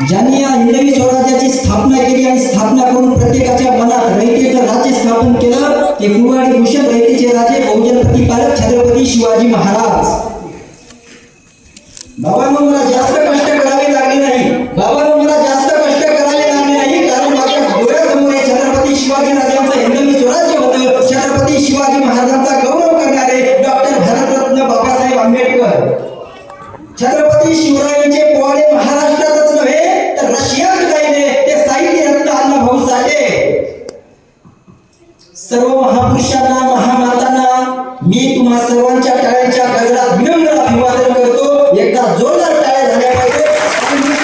ज्यांनी या हिंदवी स्वराज्याची स्थापना केली आणि स्थापना करून प्रत्येकाच्या मनात रयतेचं राज्य स्थापन केलं ते कुवाडी भूषण रयतेचे राजे बहुजन प्रतिपालक छत्रपती शिवाजी महाराज। बाबांनो मला जास्त कष्ट करावे लागले नाही, बाबांनो मला जास्त कष्ट करावे लागले नाही, कारण माझ्या डोळ्यासमोर छत्रपती शिवाजी राजांचं हिंदवी स्वराज्य होतं। छत्रपती शिवाजी महाराजांचा गौरव करणारे डॉक्टर भारतरत्न बाबासाहेब आंबेडकर, छत्रपती शिवरायांचे पोवाडे महाराष्ट्रातच नव्हे तर रशियात गायले ते साहित्य रत्न अण्णाभाऊ साठे। सर्व महापुरुषांना महामातांना मी तुम्हा सर्वांच्या टाळ्यांच्या गजरात विनम्र अभिवादन करतो। एकदा जोरदार टाळ्या झाल्या पाहिजे आणि ही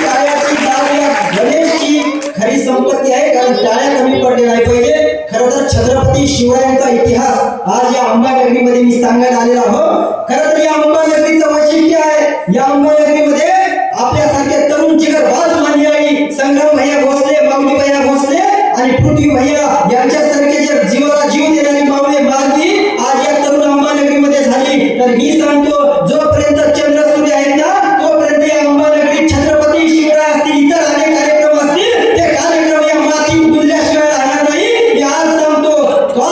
टाळ्याची दाद या गणेशची खरी संपत्ती आहे, कारण टाळ्या कमी पडले नाही पाहिजे। खरं तर छत्रपती शिवरायांचा इतिहास आज या अंबानगरीमध्ये मी सांगायला आलेला आहो। खरं तर या अंबानगरीचं वैशिष्ट्य आहे, या अंबानगरीमध्ये आपल्यासारखे तरुण जिगरबाज मान्यई संग्राम भैया भोसले, माऊली भैया भोसले आणि पृथ्वी भैया यांच्यासारखे जे जीवाला जीव देणारी मावळे मारली आज या तरुण अंबानगरीमध्ये झाली। तर मी सांगतो जोपर्यंत चंद्र सूर्य आहेत ना तोपर्यंत या अंबानगरीत छत्रपती शिवराय असतील, इतर अनेक कार्यक्रम असतील, ते कार्यक्रम या मातीत बुजल्याशिवाय राहणार नाही। मी आज सांगतो का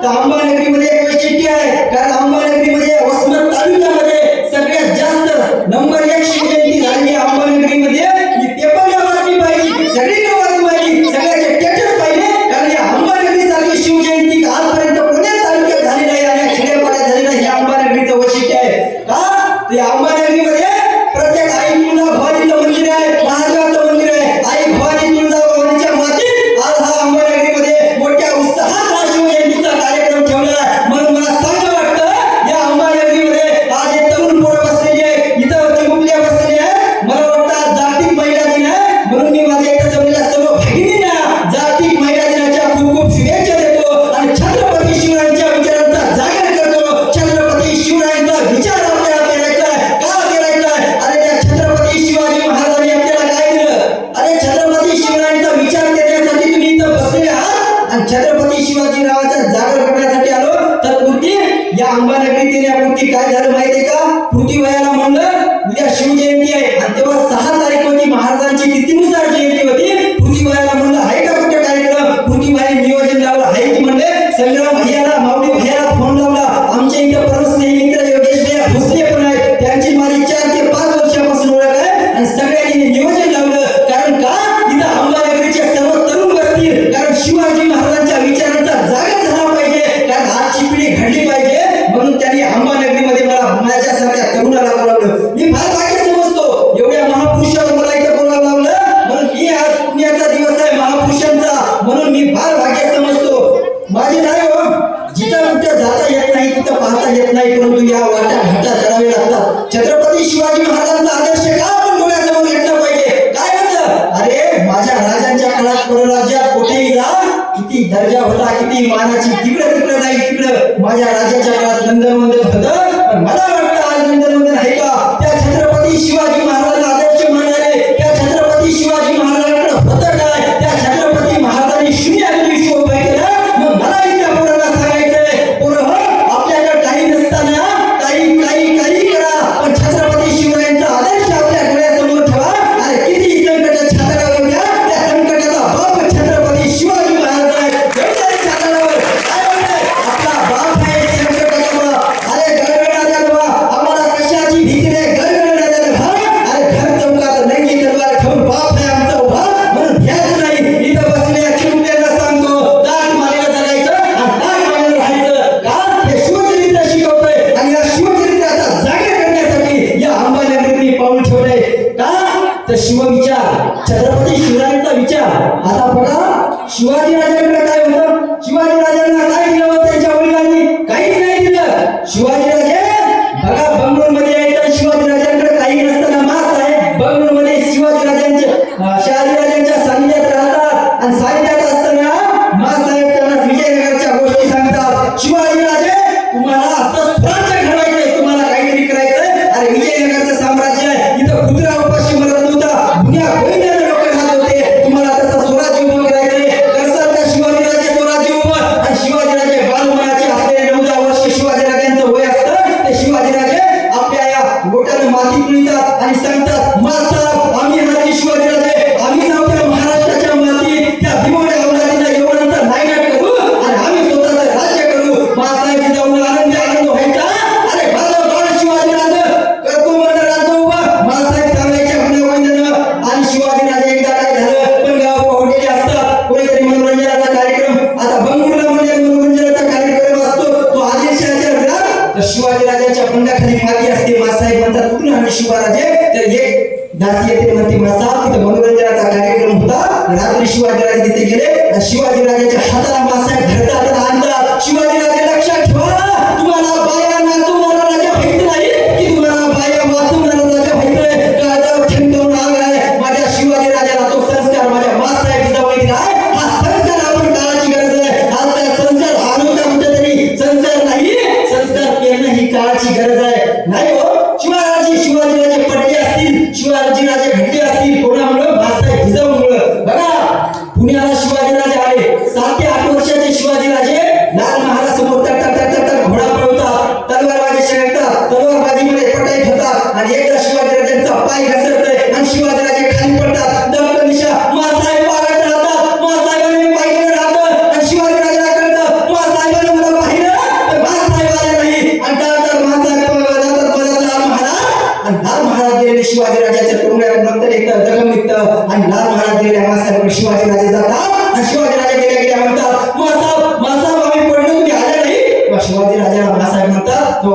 अंबानगरीमध्ये एक वैशिष्ट्य आहे, कारण अंबानगरीमध्ये वसमत तालुक्यामध्ये सगळ्यात जास्त नंबर 1 शिवजयंती झाली अंबानगरीमध्ये। मी पेपरला बातमी पाहिली, सगळीकडे बातमी पाहिली, सगळ्याचे स्टेटस पाहिले, कारण या अंबानगरी सारखी शिवजयंती आजपर्यंत कोणत्याच तालुक्यात झाली नाही आणि खेड्यापाड्यात झाली नाही। हे अंबानगरीचं वैशिष्ट्य आहे का ते अंबानगरीमध्ये प्रत्येक आई तुळजा भवानीचं मंदिर आहे, महादेवाचं मंदिर आहे। आई भवानी तुळजा भवानीच्या मातीत आज हा अंबानगरीमध्ये मोठ्या उत्साहात हा शिवजयंतीचा कार्यक्रम ठेवला आहे। म्हणून मला सांगावं वाटतं या अंबानगरीमध्ये आज हे तरुण पोरं बसलेली आहे, इथं चिमुकल्या बसलेली आहे। मला वाटतं आज जागतिक महिला दिन आहे, म्हणून मी माझ्या इथं जमलेल्या सर्व भगिनींना जागतिक महिला दिनाच्या खूप खूप शुभेच्छा देतो आणि छत्रपती शिवरायांच्या विचारांचा जागर करतो। छत्रपती शिवरायांचा विचार आपल्याला करायचा आहे, का करायचा आहे? अरे त्या छत्रपती शिवाजी महाराजांनी आपल्याला काय दिलं? अरे छत्रपती शिवरायांचा विचार करण्यासाठी तुम्ही इथं बसलेले आहात आणि छत्रपती शिवाजीरावांचा जागर करण्यासाठी आलो। तर पूर्ती या अंबानगरीत येण्यापूर्ती काय झालं माहितीये का? पृथ्वीवयाला म्हणलं उद्या शिवजयंती आहे आणि तेव्हा 6 तारीख होती, महाराजांची तिथीनुसार जयंती होती। पृथ्वीवयाला म्हणलं आहे का कुठे कार्यक्रम? पृथ्वीवयाने नियोजन लावलं आहे की म्हणले संग्राम भैयाला, माऊली भैयाला फोन लावला। आमच्या इथं परमस्नेही मित्र योगेश भैया भोसले पण आहेत, त्यांची माझी 4 ते 5 वर्षापासून ओळख आहे आणि सगळ्यांनी नियोजन लावलं। कारण का इथं अंबानगरीचे सर्व तरुण बसतील, कारण शिवाजी महाराजांच्या विचारांचा जागर झाला पाहिजे, कारण आजची पिढी घडली पाहिजे। म्हणून त्यांनी अंबानगरीमध्ये मला माझ्यासारख्या तरुणाला बोलावलं। मी फार भाग्य समजतो एवढ्या महापुरुषाला मला इथं बोलावं लावलं, म्हणून मी आज पुण्याचा दिवस आहे महापुरुषांचा, म्हणून मी फार भाग्य समजतो। माझे नाही हो, जिथं कुठं जाता येत नाही तिथं पाहता येत नाही, परंतु या वाटा घाटा करावे लागतात। छत्रपती शिवाजी महाराजांचा आदर्श का आपण डोळ्यासमोर घेतला पाहिजे? काय होतं? अरे माझ्या राजांच्या काळात परराज्यात कुठेही जा, किती दर्जा होता, किती मानाची, तिकडं नाही तिकडं माझ्या राजाच्या काळात नंदनवंदन होतं। पण मला वाटतं आज नंदनवंदन आहे का? त्या छत्रपती शिवाजी महाराजांना आदर्श मानणारे त्या छत्रपती शिवाजी महाराजांकडे होतं काय? त्या छत्रपती महाराजांनी शून्यातून विश्व उभं केलं। मग मला इथल्या पोरांना सांगायचंय, पोरं आपल्याकडे काही नसताना काही करा, पण छत्रपती शिवरायांचा आदर्श आपल्या डोळ्यासमोर ठेवा। अरे किती संकट छाताडावर येऊ द्या, त्या संकटाचा बाप छत्रपती शिवाजी महाराज आहे। छाताडावर काय म्हणतंय? आपला बाप आहे संकटाचा बाप। अरे गडगडा द्या आम्हाला कशाची भीती नाही, गडगडा द्या। अरे घर चौकात नंगी तलवार घेऊन बाप आहे आमचा उभा, म्हणून भ्याच नाही। इथं बसलेल्या चिमुकल्यांना सांगतो ताट मानेला जगायचं आणि ताट मानेला राहायचं का? हे शिवचरित्र शिकवतोय आणि या शिवचरित्राचा जागर करण्यासाठी या अंबानगरीत पाऊल ठेवलंय का? तर शिवविचार, छत्रपती शिवरायांचा विचार। आता बघा शिवाजी राजांकडे काय होतं? शिवाजी राजांना काय दिलं होतं त्यांच्या वडिलांनी? काहीच नाही दिलं। शिवाजी राजे बघा बंगलोरमध्ये यायचं, शिवाजी राजांकडे काही नसताना मास आहे, बंगलोरमध्ये शिवाजी राजांचे शहाजी राजांच्या सानिध्यात राहतात आणि सानिध्यात असताना मासाहेब त्यांना विजयनगरच्या गोष्टी सांगतात। शिवाजी राजे तुम्हाला असं स्वराज्य घडवायचंय, तुम्हाला काहीतरी करायचंय। अरे विजयनगरचं साम्राज्य आहे, इथं खुद्रा उपाशी मरत नव्हता, दुनिया गोविंदाने लोक राहत होते, तुम्हाला तसं स्वराज्य उभं करायचंय। कसं त्या शिवाजी राजे स्वराज्य उभं आणि शिवाजी आणि सांगतात मासाहेब आम्ही हाजी शिवाजीराजे आम्ही जाऊ त्या महाराष्ट्राच्या मातीत त्या भीमवड्या अवलादीला यवनांचा नायनाट करू आणि आम्ही स्वतःचं राज्य करू. मासाहेब जाऊन आनंद व्हायचा. अरे माझा बाळ शिवाजीराजे करतो म्हणलं राज्य उभं. मासाहेब सांगायच्या गुण्यागोविंदानं आणि शिवाजीराजे एकदा काय झालं पण गाव पावलेले असतात. कोणीतरी मनोरंजनाचा कार्यक्रम आता बंगुरला म्हणजे मनोरंजनाचा कार्यक्रम असतो तो आदिलशहाच्या घरात तर शिवाजीराजांच्या पंडाखाली माती असते. मासाहेब म्हणतात कुठून आणले शिवाराजे तर एक दासी येते म्हणते मासा तिथे मनोरंजनाचा कार्यक्रम होता. रात्री शिवाजीराजे तिथे गेले आणि शिवाजीराजाच्या हाताला मासाहेब धरतात आणि आणतात. शिवाजीराजे लक्षात ठेवा तुम्हाला बाया नाचवणारा राजा व्हायचं नाही की तुम्हाला बाया वाचवणारा राजा व्हायचंय. काळजावर ठणकावून आग आहे माझ्या शिवाजीराजाला तो संस्कार माझ्या मासाहेब जिजाऊने दिला आहे. हा संस्कार आपण काळाची गरज आहे. आज संस्कार आणू का कुठेतरी संस्कार नाही संस्कार करणं ही काळाची गरज आहे. नाही हो शिवाजीराजे पडले असतील शिवाजीराजे घडले असतील कोणामुळं मासाहेब जिजाऊमुळं. बघा पुण्याला शिवाजीराजे आले 7 ते 8 वर्षाचे शिवाजीराजे लाल महालासमोर टक टक टक टक टक घोडा पळवतात तलवारबाजी खेळतात तलवारबाजीमध्ये पटाईत होतात आणि एकदा शिवाजीराजांचा पाय घसरतोय आणि शिवाजीराजे खाली पडतात. दमकन दिशा मासाहेब पागत राहतात. मासाहेबांनी पाहिलं राहतं आणि शिवाजीराजाला कळतं मासाहेबांनी मला पाहिलं तर मासाहेब आले नाही आणि तर मासाहेब जातात लाल महाराज आणि लाल महाराज गेलेले शिवाजीराजाच्या तोंडात नंतर एकदा जखम निघतं आणि लाल महाराज गेलेल्या मासाहेब शिवाजीराजे जातात आणि शिवाजीराजे गेल्या गेल्या म्हणतात मासाहेब मासाहेब आम्ही पडलो तुम्ही आले नाही. शिवाजीराजाला मासाहेब म्हणतात तो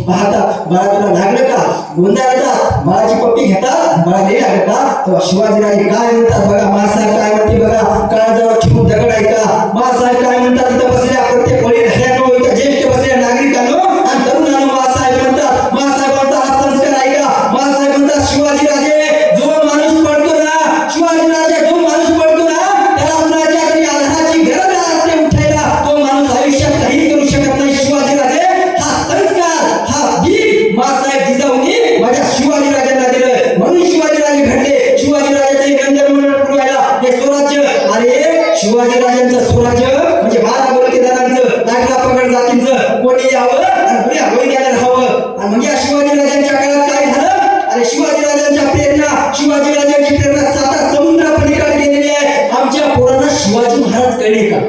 पाहता बाळा तुला लागलं का गोंधाळतात बाळाची पप्पी घेतात बाळा नाही लागलं का तेव्हा शिवाजीराजे काय म्हणतात बघा मासाहेब काय म्हणते बघा काळजावर ठेवून दगड आहे का. मासाहेब काय म्हणतात तिथं बसलेल्या प्रत्येक वडील घरांनो इथं ज्येष्ठ बसलेल्या नागरिकांनो आणि तरुणांनो मासाहेब म्हणतात मासाहेबांचा हा संस्कार आहे का. मासाहेब म्हणतात शिवाजीराजे जो माणूस पडतो ना शिवाजीराजे जो माणूस पडतो ना त्याला कुणाच्या तरी आधाराची गरज असते उठायला तो माणूस आयुष्यात काही करू शकत नाही. शिवाजीराजे हा संस्कार हा दीप मासाहेब जिजाऊंनी माझ्या शिवाजीराजांना दिलं म्हणून शिवाजीराजे घडले. शिवाजीराजाचे नंदन मंडळ पुरवायला हे स्वराज्य अरे शिवाजीराजांचं स्वराज्य म्हणजे माझा बलुतेदारांचं नागरा पगड जातींचं कोणी यावं आणि पुढे होईन्याला राहावं. आणि मग या शिवाजीराजांच्या काळात काय झालं अरे शिवाजीराजांच्या प्रेरणा शिवाजीराजांची प्रेरणा 7 समुद्रा पलीकडे गेलेली आहे. आमच्या पोरांना शिवाजी महाराज कळले का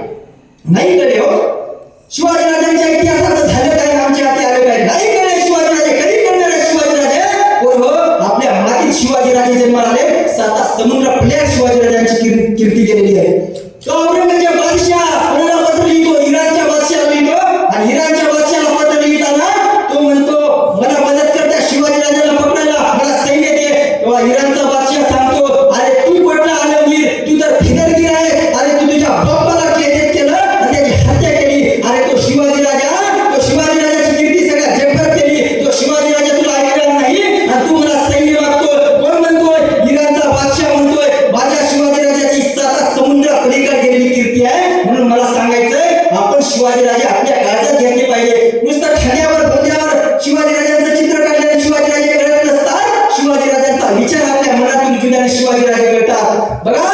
नाही कळले हो. शिवाजीराजांच्या इतिहासाचं झालं काय आमच्या हाती आलं काय नाही कळले. शिवाजीराजे कधी करणार आहे शिवाजीराजे हो आपल्या मातीत शिवाजीराजे जन्माला आले 7 समुद्र पलीकडे शिवाजीराजांची कीर्ती केलेली आहे. तो औरंगजेब बादशाह कोणाला पत्र लिहितो इराणच्या बादशाहाला लिहितो आणि इराणच्या बादशाहाला पत्र लिहिताना तो म्हणतो मला मदत कर त्या शिवाजीराजाला पकडायला मला सैन्य दे. तेव्हा इराणचा बादशाह सांगतो अरे तू कुठला आलमगीर तू तर फिदरगीर आहे. अरे तू तुझ्या बाप्पाला कैदेत केलं आणि त्याची हत्या केली. अरे तो शिवाजीराजाची कीर्ती सगळ्या जगभर केली. तो शिवाजीराजा तुला ऐकला नाही आणि तू मला सैन्य मागतोय. कोण म्हणतोय इराणचा बादशाह म्हणतोय माझ्या शिवाजीराजाची 7 समुद्र पलीकडे गेलेली कीर्ती आहे. म्हणून मला सांगायचंय आपण शिवाजीराजे आपल्या काळजात घेतले पाहिजे. नुसतं ठाण्यावर बंगल्यावर शिवाजीराजांचं चित्र काढल्याने शिवाजीराजे कळत नसतात. शिवाजीराजांचा विचार आपल्या मनातून जुन्याने शिवाजीराजे कळतात. बघा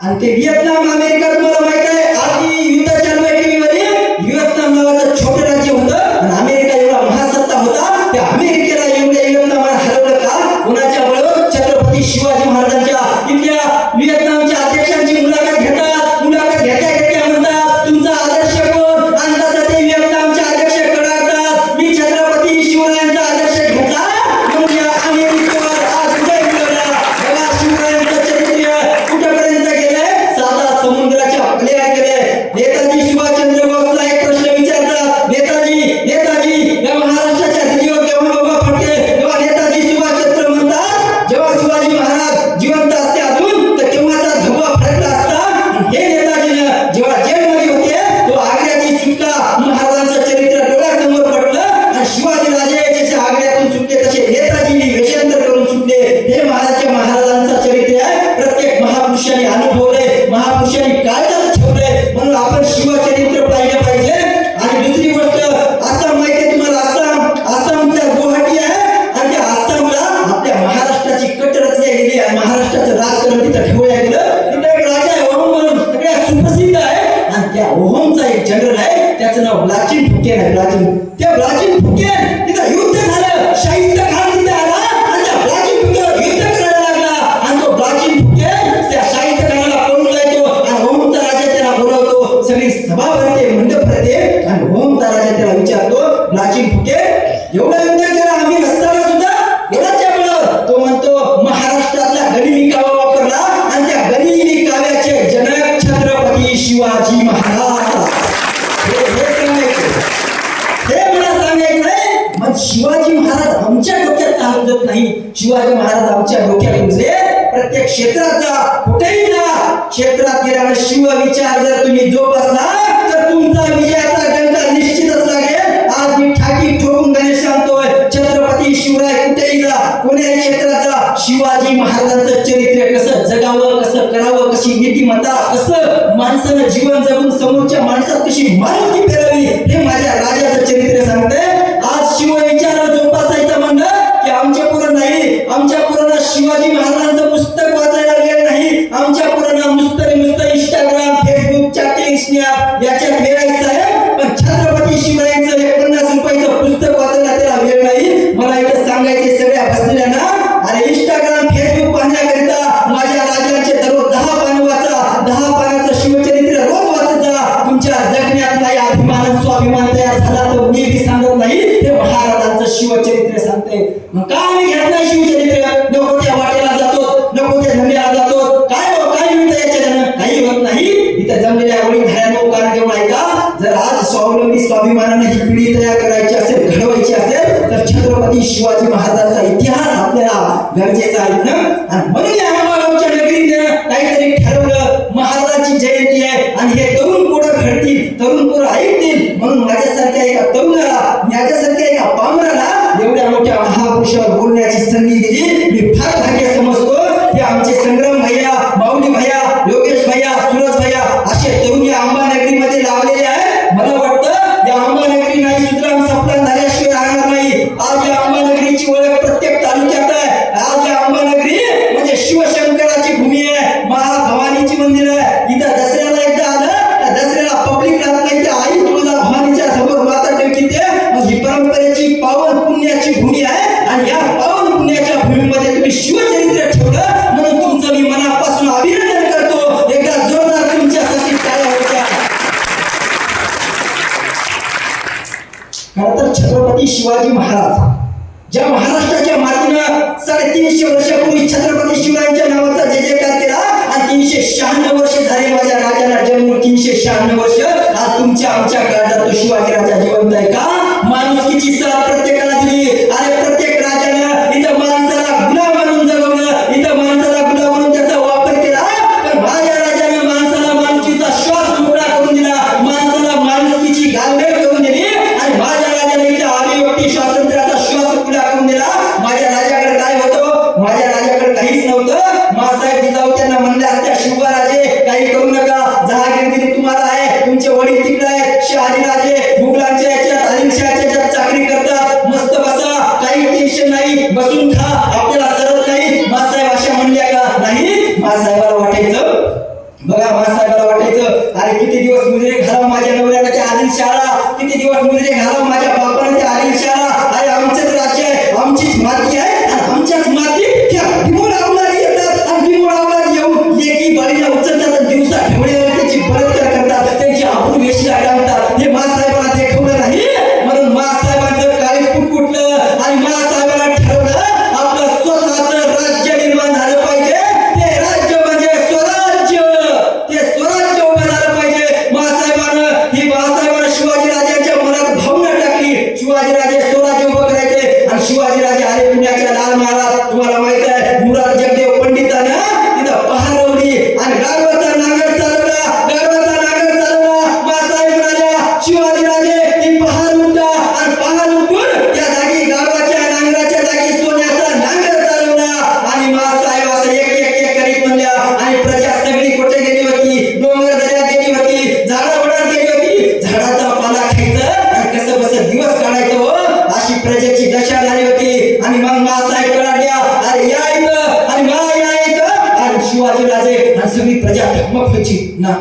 आणि ते व्हिएतनाम अमेरिका तुम्हाला माहित आहे आधी युद्ध चालू आहे टीव्हीमध्ये. व्हिएतनाम नावाचं छोटं राज्य होतं आणि अमेरिका एवढा महासत्ता होता. त्या अमेरिकेला एवढ्या व्हिएतनामाला हरवलं का कोणाच्यामुळं छत्रपती शिवाजी महाराजांच्या इथल्या व्हिएतनामच्या अध्यक्षांची मुलाखत घेतात. मुलाखत घेता घेता म्हणतात तुमचा आदर्श कोण अंदाजा ते व्हिएतनामचे अध्यक्ष कळतात मी छत्रपती शिवरायांचा आदर्श घेतला म्हणून या अमेरिकेवर आज विजय मिळवला. बघा शिवरायांचं चरित्र कुठेपर्यंत गेलंय 7 शिवाजी महाराज आमच्या डोक्यात रुजले. प्रत्येक क्षेत्रात जा, कुठेही जा, क्षेत्रात गेल्यावर शिव विचार जर तुम्ही जोपासला तर तुमचा विजयाचा डंका निश्चितच लागेल. आज मी ठाकी ठोकून गणेश सांगतोय, छत्रपती शिवराय कुठेही जा, कोणत्याही क्षेत्रात जा, शिवाजी महाराजांचं चरित्र कसं जगावं, कसं करावं, कशी नीतिमत्ता, कसं माणसानं जीवन जगून समोरच्या माणसात कशी माणुसकी पेरावी, हे माझ्या राजाचं चरित्र सांगतंय. आज शिव विचार जोपासायचं म्हणलं की आमच्या पुढं नाही, आमच्या पुढं शिवाजी महाराजांचं पुस्तक वाचायला वेळ नाही, आमच्या पुढं नुसतं इंस्टाग्राम, फेसबुक, चॅटिंग, स्नॅप याच्यात वेळायचं आहे. पण छत्रपती शिवरायांचं 50 रुपयाचं पुस्तक वाचायला त्याला वेळ नाही. मला इथं सांगायचे सगळ्या बसलेल्यांना, अरे इंस्टाग्राम, फेसबुक पाहण्याकरिता माझ्या राजांचे दररोज 10 पानं वाचा, 10 पानाचं शिवचरित्र रोज वाचत जा. तुमच्या जगण्यात नाही अभिमान स्वाभिमान तयार झाला तर मी बी सांगत नाही, हे महाराजांचं शिवचरित्र सांगते. मग का आम्ही घेत नाही शिवचरित्र? नको त्या वाटेला जातो, नको त्या धंद्याला जातो, काय मिळतं याच्यानं? काही होत नाही. इथं जमलेल्या वडील धाऱ्यानो कारण देऊन ऐका, जर आज स्वावलंबी स्वाभिमानाने ही पिढी तयार करायची असेल, घडवायची असेल तर छत्रपती शिवाजी महाराजांचा इतिहास आपल्याला गरजेचा आहे ना. आणि म्हणून या अंबागावच्या नगरीनं काहीतरी ठरवलं, महाराजांची जयंती आहे आणि हे तरुण पोरं घडतील, तरुण पोरं ऐकतील, म्हणून माझ्यासारख्या एका तरुणाला, माझ्यासारख्या एका पामराला एवढ्या मोठ्या महापुरुषावर बोलण्याची संधी दिली. मी फार भाग्य समजतो. हे आमचे संग्राम भैया, माऊली भैया, योगेश भैया, सूरज भैया असे तरुण या अंबानगरीमध्ये लावलेले आहेत. मला वाटतं या अंबानगरी नाही सुद्राम सप्लान झाल्याशिवाय राहणार नाही. आज या अंबानगरीची ओळख प्रत्येक तालुक्यात आहे. आज या अंबानगरी म्हणजे शिवशंकराची भूमी आहे, महाभवानीची मंदिर आहे. इथं दसऱ्याला एकदा आलं, त्या दसऱ्याला पब्लिक राहत नाही, त्या आई तुळजा भवानीच्या समोर माता टेकते. मग ही परंपरेची पावन पुण्याची भूमी आहे आणि या पावन पुण्याच्या भूमीमध्ये तुम्ही शिवचरित्र ठेवलं म्हणून तुमचं मी मनापासून अभिनंदन करतो. एकदा जोरदार तुमच्यासाठी टाळ्या होत्या. खरं तर छत्रपती शिवाजी महाराज ज्या महाराष्ट्राच्या मातीनं 350 वर्षापूर्वी छत्रपती शिवरायांच्या नावाचा जय जयकार केला आणि 396 वर्ष झाले माझ्या राजाला जन्म, 396 वर्ष. आज तुमच्या आमच्या काळात तो शिवाजी राजा जिवंत आहे का? माणुसकीची साथ प्रत्येकाला दिली. अरे प्रत्येक राजानं इथं माणसाला गुलाम म्हणून जगवलं, इथं माणसाला गुलाम म्हणून त्याचा वापर केला. पण माझ्या राजानं माणसाला माणुसकीचा श्वास मोकळा करून दिला, माणसाला माणुसकीची घालमेल करून दिली आणि माझ्या राजाने इथं अभिव्यक्ती स्वातंत्र्याचा श्वास खुला करून दिला. माझ्या राजाकडे काय होतं? माझ्या राजाकडे काहीच नव्हतं. मासाहेब जिजाऊ त्यांना म्हणले असत्या, शिवराजे काही करू नका, जहागीरगिरी तुम्हाला आहे, तुमचे वडील तिकडे आहेत, शहाजीराजे मुघलांच्या याच्यात, आदिलशाहाच्या याच्यात चाकरी करतात, मस्त बसा, काही टेन्शन नाही, बसून खा, आपल्याला सरत नाही. मासाहेब अशा म्हणल्या का? नाही. मासाहेबाला वाटायचं, बघा मासाहेबाला वाटायचं, अरे किती दिवस मुजरे घालावं माझ्या नवऱ्याला त्या आदिलशाहाला, किती दिवस मुजरे घालावं माझ्या बापाने त्या आदिलशाहाला. अरे आमचंच राज्य आहे, आमचीच माती आहे आणि आमच्याच मातीत त्या भीमोड अवलादी येतात आणि भीमोड अवलादी येऊन एकी बारीला उचलतात आणि दिवसा ठेवण्यावर त्याची बलात्कार करतात, त्यांची आपण वेशीला टाकतात. हे मासाहेबाला देखवलं नाही. म्हणून मासाहेबांचं काळीज फुटलं आणि मासाहेबाला ठरवलं आपलं स्वतःचं राज्य निर्माण झालं पाहिजे. ते राज्य म्हणजे स्वराज्य, ते स्वराज्य उभं झालं पाहिजे. मासाहेबानं शिवाजी राजांच्या मनात भावना टाकली, शिवाजी राजे स्वराज्य उभं करायचे आणि शिवाजी राजे आले पुण्याच्या लाल महाराज. तुम्हाला माहित आहे मुराद जगदेव पंडितानं तिथं पहार लावली आणि गाढवाचा नांगर चालवला, गाढवाचा नांगर चालवला. मासाहेब म्हणाल्या, शिवाजी राजे ती पहार उठा आणि पहार उठून त्या जागी गाढवाच्या नांगराच्या जागी सोन्याचा नांगर चालवला. आणि मासाहेब असं एक करीत म्हणल्या आणि प्रजा सगळी कुठे गेली होती? डोंगर दऱ्यात गेली होती, झाडावडात गेली होती. झाडाचा पाला खायचं आणि कसं बसं दिवस काढायचं हो, अशी प्रजेची दशा झाली होती. आणि मग मासाहेब कळाल्या, अरे या इथं आणि मा या इथं. आणि शिवाजी राजे आणि सगळी प्रजा ठकमक व्हायची ना,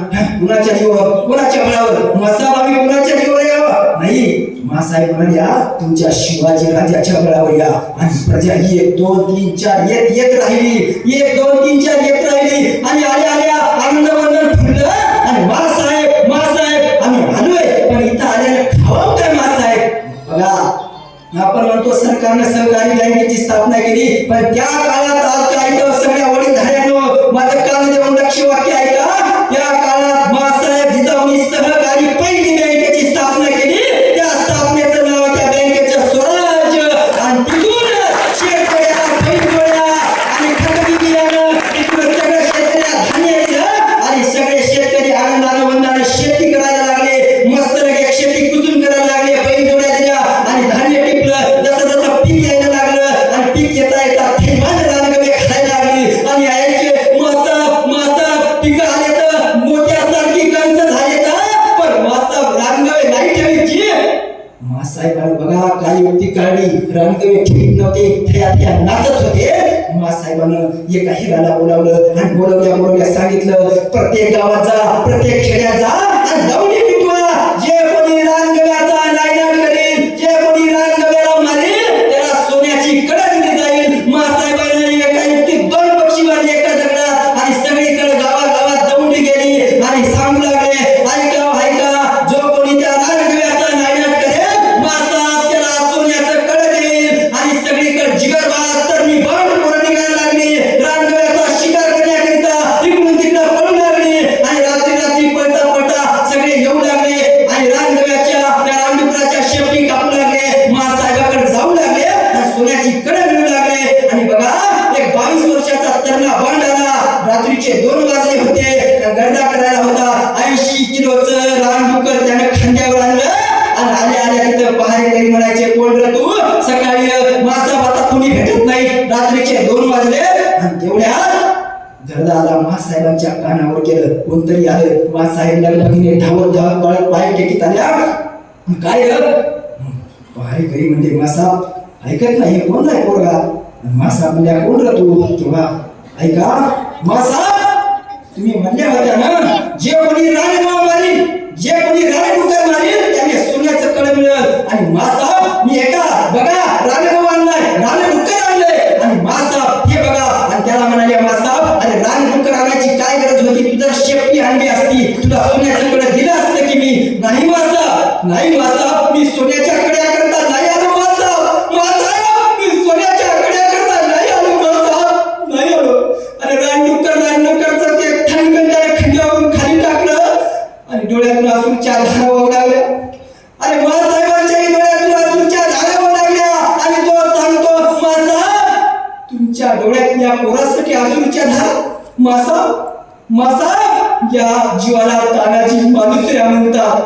कुणाच्या जीवावर, कुणाच्या बळावर? मासाहेब आम्ही कुणाच्या जीवावर यावं? नाही. मासाहेब म्हणाल्या, तुमच्या शिवाजी राजाच्या बळावर या. आणि प्रजा 1 2 3 4 येत राहिली, 1 2 3 4 येत राहिली आणि आल्या आनंदवंदन फुललं. आणि मासाहेब आम्ही आलोय, पण इथं आल्यानं खावं काय मासाहेब? बघा आपण म्हणतो सरकारनं सहकारी बँकेची स्थापना केली, पण त्या काळात आज काय तर सगळ्या वडील धाऱ्यानं माझं कान देऊन लक्ष वाक्य ऐका. त्या काळात मासाहेब जिजाऊंनी सहकारी पहिली बँकेची स्थापना केली. त्या स्थापनेचं नाव त्या बँकेचं स्वराज्य आणि तिथून शेतकऱ्याला रणगवे ठेवीत नव्हते, थया थया नाचत होते. मासाहेबानं एका हिराला बोलावलं आणि बोलवल्या सांगितलं, प्रत्येक गावात जा, प्रत्येक खेड्यात जा आणि दौंडी पिटवा. जे कोणी रणगव्याचा नायनाट करेल, जे कोणी रणगव्याला मारेल, त्याला सोन्याची कडा दिली जाईल. मासाहेबांना एका युक्ती 2 पक्षी मारले एका दगडात आणि सगळीकडे गावागावात दौंडी गेली आणि सांगू लागले, ऐका, जो कोणी त्या रणगव्याचा नायनाट करेल, मासाहेब त्याला सोन्याचं कडा देईल. आणि सगळीकडे जिगरबाज तरुणी बंड पोरं निघायला लागली. रणगव्याचा शिकार करण्याकरिता इकडून तिकडे पळू लागली आणि रात्री पळता पळता सगळे येऊ लागले आणि रणगव्याच्या त्या रामडुकराच्या शेपटी कापू लागले. मासाहेबाकडे जाऊ लागले आणि सोन्याची कडा मिळू लागले. आणि बघा, एक 22 वर्षाचा तरुणा बंड आला. रात्रीचे 2 वाजले होते. गर्दा करायला होता. 80 किलोचं रामडुकर त्याने खांद्यावर आणलं आणि आल्या तिथं पहारेकरी म्हणायचे, कोण रे तू? सकाळी मासा आता कोणी भेटत नाही. रात्रीचे 2 वाजले आणि तेवढ्यात घरदाला मासाहेबांच्या कानावर गेलं. कोणतरी आलं. मासाहेब लगबगीने धावत पळत पाय टेकीत आल्या. काय पहारेकरी म्हणजे मासाहेब ऐकत नाही, कोण आहे पोरगा? मासाहेब म्हणल्या, कोण रे तू? तेव्हा ऐका, मासाहेब तुम्ही म्हणल्या होत्या ना, जे कोणी राणेगाव मारील, जे कोणी राणेडुकर मारील, त्याने सोन्याचं कळ मिळेल. आणि मासाहेब मी एका बघा राणेगाव आणलाय, राणेडुकर आणलंय. आणि मासाहेब हे बघा, आणि त्याला म्हणाले, मासाहेब अरे राणेडुकर आणायची काय गरज होती? तुझा शेपटी आणली असती, तुला सोन्याचं कळ दिलं असतं की मी. नाही मासाहेब, नाही मासाहेब, मी सोन्याच्या कड्या करता नाही आलो मासाहेब. मासाहेब मी सोन्याच्या कड्या करता नाही आलो मासाहेब, नाही आलो. अरे राणेडुकरचं ते ठणकन त्याला खंड्यावरून खाली टाकलं आणि डोळ्यातून अश्रूच्या धारा वाहू लागल्या. अरे मासाहेबांच्याही डोळ्यातून अश्रूच्या धारा वाहू लागल्या. आणि तो सांगतो, मासाहेब तुमच्या डोळ्यातल्या पोरासाठी अश्रूच्या धारा? मासाहेब या जीवाला तानाजी माणुसऱ्या म्हणतात.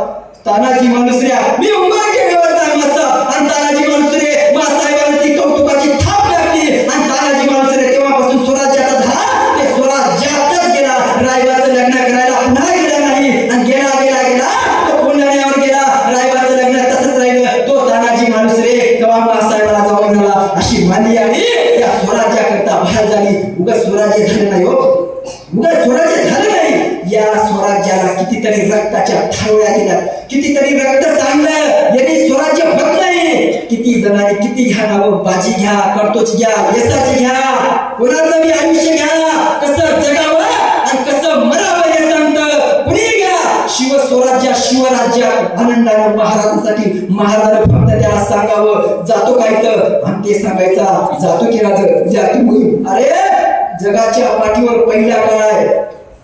तानाजी माणुसऱ्या मी उंबरके गावाचा मासाहेब. आणि तानाजी माणुसरे मासाहेबांना ती कौतुकाची थाप लागली. आणि तानाजी माणुसरे तेव्हापासून स्वराज्याचा झाला ते स्वराज्यातच गेला. रायबाचं लग्न करायला पुन्हा गेला नाही. आणि गेला तो कोंढाण्यावर गेला. रायबाचं लग्न तसंच राहिलं. तो तानाजी माणुसरे तेव्हा मासाहेबाला जाऊन गेला. अशी मानली आणि त्या स्वराज्याकरता बहाल झाली. उगाच स्वराज्य झालं नाही हो, उगाच स्वराज्य झालं नाही. या स्वराज्याला कितीतरी रक्ताच्या थारोळ्या गेल्या, कितीतरी रक्त सांडलं. यांनी स्वराज्य होत नाही. किती जणांनी किती घ्या नावं, बाजी घ्या, कर्तोच घ्या, यशाची घ्या, कोणाचं बी आयुष्य घ्या, कसं जगावं आणि कसं मरावं हे सांगतं कुणी घ्या. शिवस्वराज्य शिवराज्य आनंदाने महाराजांसाठी महाराजाने फक्त त्याला सांगावं, जातो काय तर आणि ते सांगायचा, जातो की राज जातो मोहीम. अरे जगाच्या पाठीवर पहिला काळ आहे.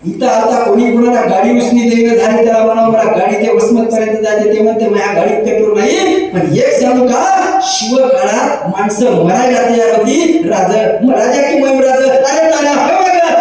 इथं आता कोणी कोणाला गाडी उसनी देणं झाली त्याला म्हणा, मला गाडी ते वसमत पर्यंत जायचे, ते म्हणते माझ्या गाडीत पेट्रोल नाही. पण एक सांगू का, शिव काळात माणसं मरायला तयार होती. राजा की मोहीम राज, अरे ताऱ्या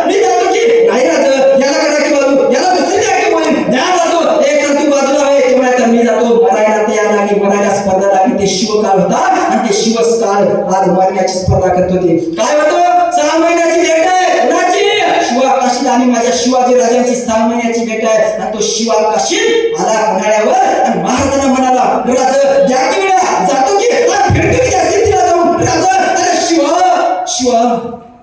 मी जातो की नाही राज, याला करा की बाजू, याला दुसरी द्या की मोहीम द्या जातो. एक तू बाजूला आहे ते म्हणायचं मी जातो. मरायला तयार लागली, मरायला स्पर्धा लागली. ते शिवकाळ होता आणि ते शिवकाळ आज मारण्याची स्पर्धा करत होते. काय होतं, 6 महिन्याची भेट आहे कुणाची? शिवाकाशीत आणि माझ्या शिवाजी राजांची 6 महिन्याची भेट आहे. आणि तो शिवाकाशीत आला पन्हाळ्यावर आणि महाराजांना म्हणाला, राज द्या की वेळा जातो की भेटतो की जास्तीत तिला जाऊन राज. अरे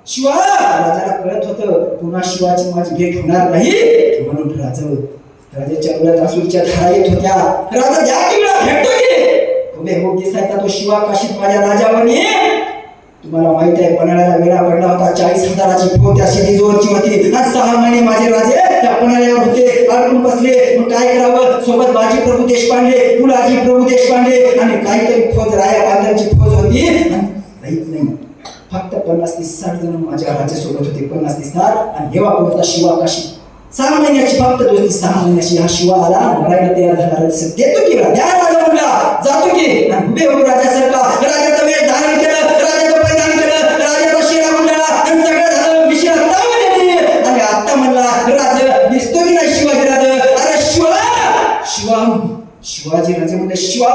शिवा राजाला कळत होतं पुन्हा शिवाची माझी भेट होणार नाही. म्हणून राजाच्या डोळ्यात अश्रूच्या धारा येत होत्या. राजा द्या की वेळा भेटतो की उभे हो दिसायचा तो शिवाकाशीत माझ्या राजावणी. तुम्हाला माहित आहे पन्हाळ्याला वेळा पडला होता. 40,000ची फौज त्या शिरीजवळची होती. आणि 6 महिने माझे राजे त्या पन्हाळ्यावर होते, अडकून बसले. मग काय करावं, सोबत बाजी प्रभू देशपांडे, फुलाजी प्रभू देशपांडे आणि काहीतरी फौज राया बांधवांची फौज होती. नाही फक्त 50-60 जण माझ्या राजासोबत होते. 50-60 आणि हेवा होता शिवाकाशी. 6 महिन्याची फक्त दोस्ती. 6 महिन्याची हा शिवा आला मरायला तयार झाला. देतो की द्या राजा म्हणला, जातो की आणि उभे हो राजासारखा. राजाचा वेळ धारण केलं, राजाचं परिधान केलं, राजाचा शेरा मंडळा आणि सगळं झालं. विषय आणि आता म्हणला राजा दिसतो की नाही शिवाजी राजा. अरे शिवाजी राजे म्हणजे शिवा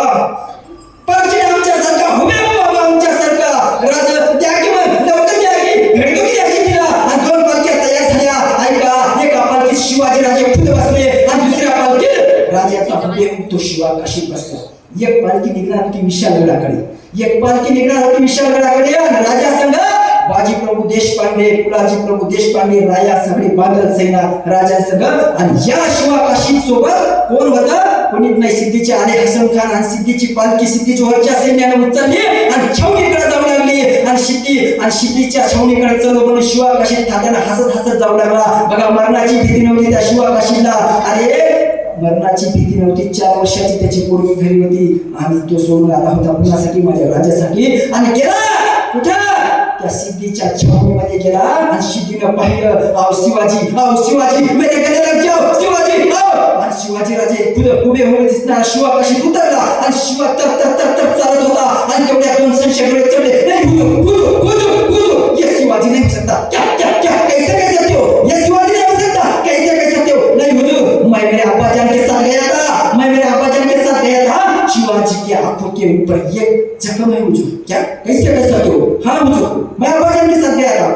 पाहिजे आमच्यासारखा, उभे हो बाबा आमच्यासारखा. राजा द्या की मग लवकर द्या की भेटतो की द्यायची तिला. आणि 2 पालख्या तयार झाल्या. ऐका, एका पालखीत शिवाजी राजे खुद बसले आणि दुसऱ्या पालखीत राजाचा तो शिवा काशीत बसला. एक पालखी निघणार होती विशालगडाकडे, एक पालखी निघणार होती विशाळगडाकडे आणि राजा संघ बाजी प्रभू देशपांडे, पुलाजी प्रभू देशपांडे, राया सगळी बादल सेना राजा संघ. आणि या शिवाकाशी सोबत कोण होतं? कोणीच नाही, सिद्धीचे आले हसन खान आणि सिद्धीची पालखी सिद्धीची वरच्या सैन्याने उचलली आणि छावणीकडे जाऊ लागली. आणि सिद्धीच्या छावणीकडे चलो म्हणून शिवाकाशी थाट्यानं हसत हसत जाऊ लागला. बघा, मरणाची भीती नव्हती त्या शिवाकाशीला. अरे मरणाची भीती नव्हती. 4 वर्षाची त्याची पोरगी घरी होती आणि तो सोडून आला होता पुण्यासाठी, माझ्या राजासाठी. आणि गेला कुठं? त्या सिद्धीच्या छावणीमध्ये गेला आणि सिद्धीनं पाहिलं, आव शिवाजी मेरे गले लग जाओ शिवाजी, आणि शिवाजी राजे उभे दिसणार. शिवाकाशी उतरला आणि शिवा तर चालत होता. आणि तेवढ्या 2 संशय चढले. ये शिवाजी नहीं हो सकता. क्या कैसे हो? ये शिवाजी नहीं हो सकता. कैसे हो? नहीं हुजूर, मैं मेरे अब्बाजान के साथ गया था. शिवाजी की आंखों के ऊपर एक जख्म है हुजूर. क्या कैसे हो? हाँ हुजूर, मैं अब्बाजान के साथ गया था.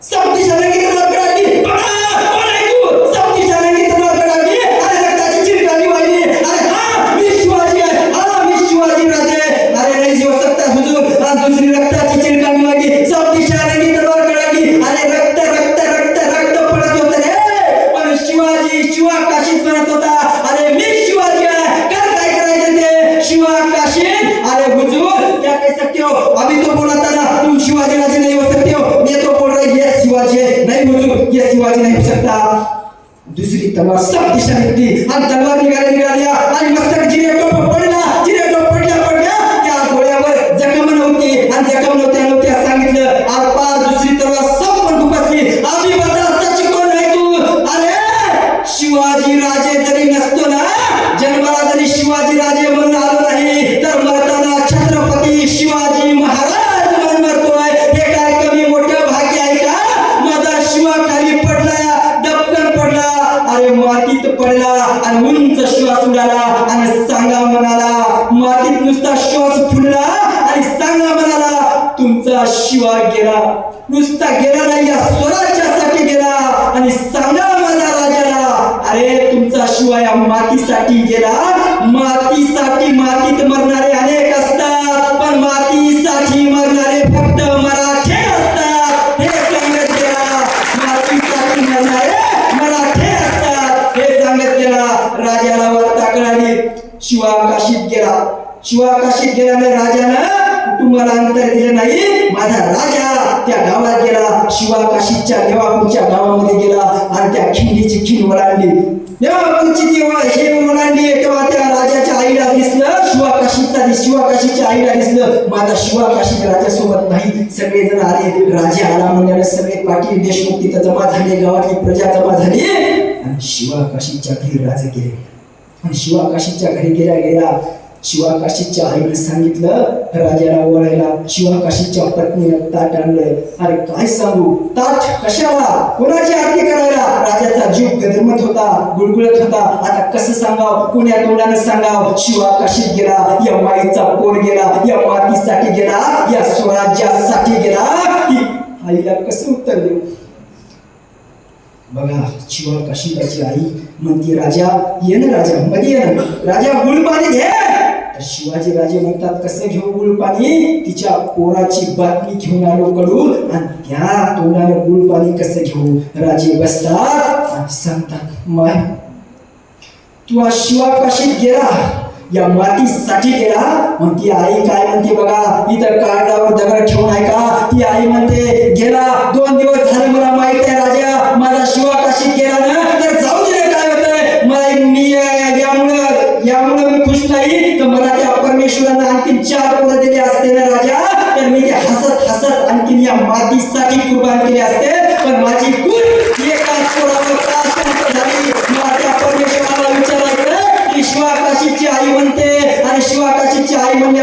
सब निशाने की तलवार कड़ा दी. कौन है तू? सब निशाने की तलवार कड़ा दी. अरे रक्ताची चिरकाली वाली. अरे हाँ मी शिवाजी आहे. हाँ मी शिवाजी राजे. अरे नहीं हो सकता हुजूर. दूसरी रक्ताची चिरकाली वाली. सब निशाने की तलवार कड़ा दी. अरे रक्त पडत होतं रे. पण शिवाकाशीच म्हणत होता, अरे मी शिवाजी आहे. काय करायचं ते शिवाकाशी. अरे हुजूर क्या कह सकते हो? अभी तो बोला था ना तुम शिवाजी राजे नहीं हो सकते हो. मैं तो बोल रही ये शिवाजी है. नहीं हुजूर, ये शिवाजी नहीं हो सकता. दुसरी तलवार सब दिशा निघली आणि तलवार निघाल्या आणि मस्तक जिरे टोप पडला. त्या डोळ्यावर जखम नव्हती आणि जखम नव्हत्या सांगितलं. आरपार दुसरी तलवार सब पण खुपसली. अभी बता सच कोण आहे तू? अरे शिवाजी राजे जरी नसतो ना, जन्माला जरी शिवाजी राजे म्हणून आलो नाही, तर मरताना छत्रपती शिवाजी महाराज म्हणून मरतोय. हे काय कमी मोठं भाग्य आहे का? माझा शिवा खाली पडला, दबकन पडला, अरे मातीत पडला आणि उंच श्वास उडाला आणि सांगा म्हणाला, मातीत नुसता श्वास फुलला आणि सांगा म्हणाला, तुमचा शिवा गेला. नुसता गेला नाही, या स्वराज्यासाठी गेला. आणि सांगा माझ्या राजाला, अरे तुमचा शिवा या मातीसाठी गेला. मातीत मरणारे अनेक असतात, पण मातीसाठी मरणारे फक्त मराठे असतात. हे सांगत गेला. मातीसाठी मरणारे मराठे असतात हे सांगत गेला. राजाला वार्ता कळाली. शिवाकाशीत गेल्याने राजानं कुटुंबाला अंतर दिलं नाही. माझा राजा त्या गावात गेला. शिवाकाशीच्या देवापूरच्या गावामध्ये गेला आणि त्या खिंडीची खिंड ओलांडली. देवापूरची हे ओलांडली तेव्हा त्या राजाच्या आईला दिसलं, शिवाकाशीच्या आईला दिसलं, माझा शिवाकाशी राजासोबत नाही. सगळेजण आले. राजा आला म्हणल्याने सगळे पाटील देशमुख तिथं जमा झाले, गावातली प्रजा जमा झाली आणि शिवाकाशीच्या घरी राजे गेले. आणि शिवाकाशीच्या घरी गेल्या शिवाकाशीच्या आईने सांगितलं राजाला ओळायला. शिवाकाशीच्या पत्नीने ताट आणलं. अरे काय सांगू, ताट कशाला, कोणाची आरती करायला? राजाचा जीव गदरमत होता, गुळगुळत होता. आता कसं सांगाव, कोण्या तोंडानं सांगाव? शिवाकाशीत गेला, या माईचा पोर गेला, या मातीसाठी गेला, या स्वराज्यासाठी गेला. आईला कसं उत्तर देऊ? बघा, शिवाकाशीची आई म्हणते, राजा ये ना, राजा मध्ये ये ना, राजा गुळ पाणी घे. शिवाजी राजे म्हणतात, कसं घेऊ गुळ पाणी? तिच्या पोराची बातमी घेऊन आलो कडू आणि त्या तोंडाने गुळ पाणी कसं घेऊ? राजे बसतात आणि सांगतात, माय तू आज शिवाकाशीत गेला, या मातीसाठी गेला. मग ती आई काय म्हणते बघा, इथं काळजावर दगड ठेवून आहे का? ती आई म्हणते, गेला 2 दिवस झाले, मला माहित आहे राजा माझा शिवाकाशीत गेला ना, तर जाऊ दे. काय होतंय मी यामुळे मी खुश नाही, तर मला त्या परमेश्वरानं आणखी 4 पोरं दिले असते ना राजा, तर मी ते हसत आणखी या मातीसाठी कुर्बान केले असते. पण माझी कुल एका पोरावर का झाली? मला त्या परमेश्वराला विचारायचं की शिवाकाशीची आई म्हणते. आणि शिवाकाशीची आई म्हणते,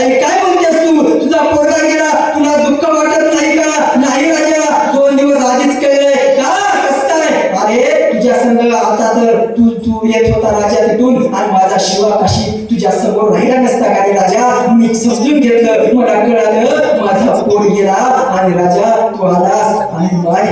आई काय म्हणतेस तू? तुझा पोरगा गेला, तुला दुःख वाटत नाही का? नाही राजा, 2 दिवस आधीच कळलंय का? कसं काय? अरे तुझ्या संग आता तर तू येत होता राजा तिथून आणि माझा शिवाकाशी तुझ्या समोर राहिला नसता का रे राजा? मी समजून घेतलं, मला कळालं माझा पोर गेला आणि राजा तू आलास. आणि माय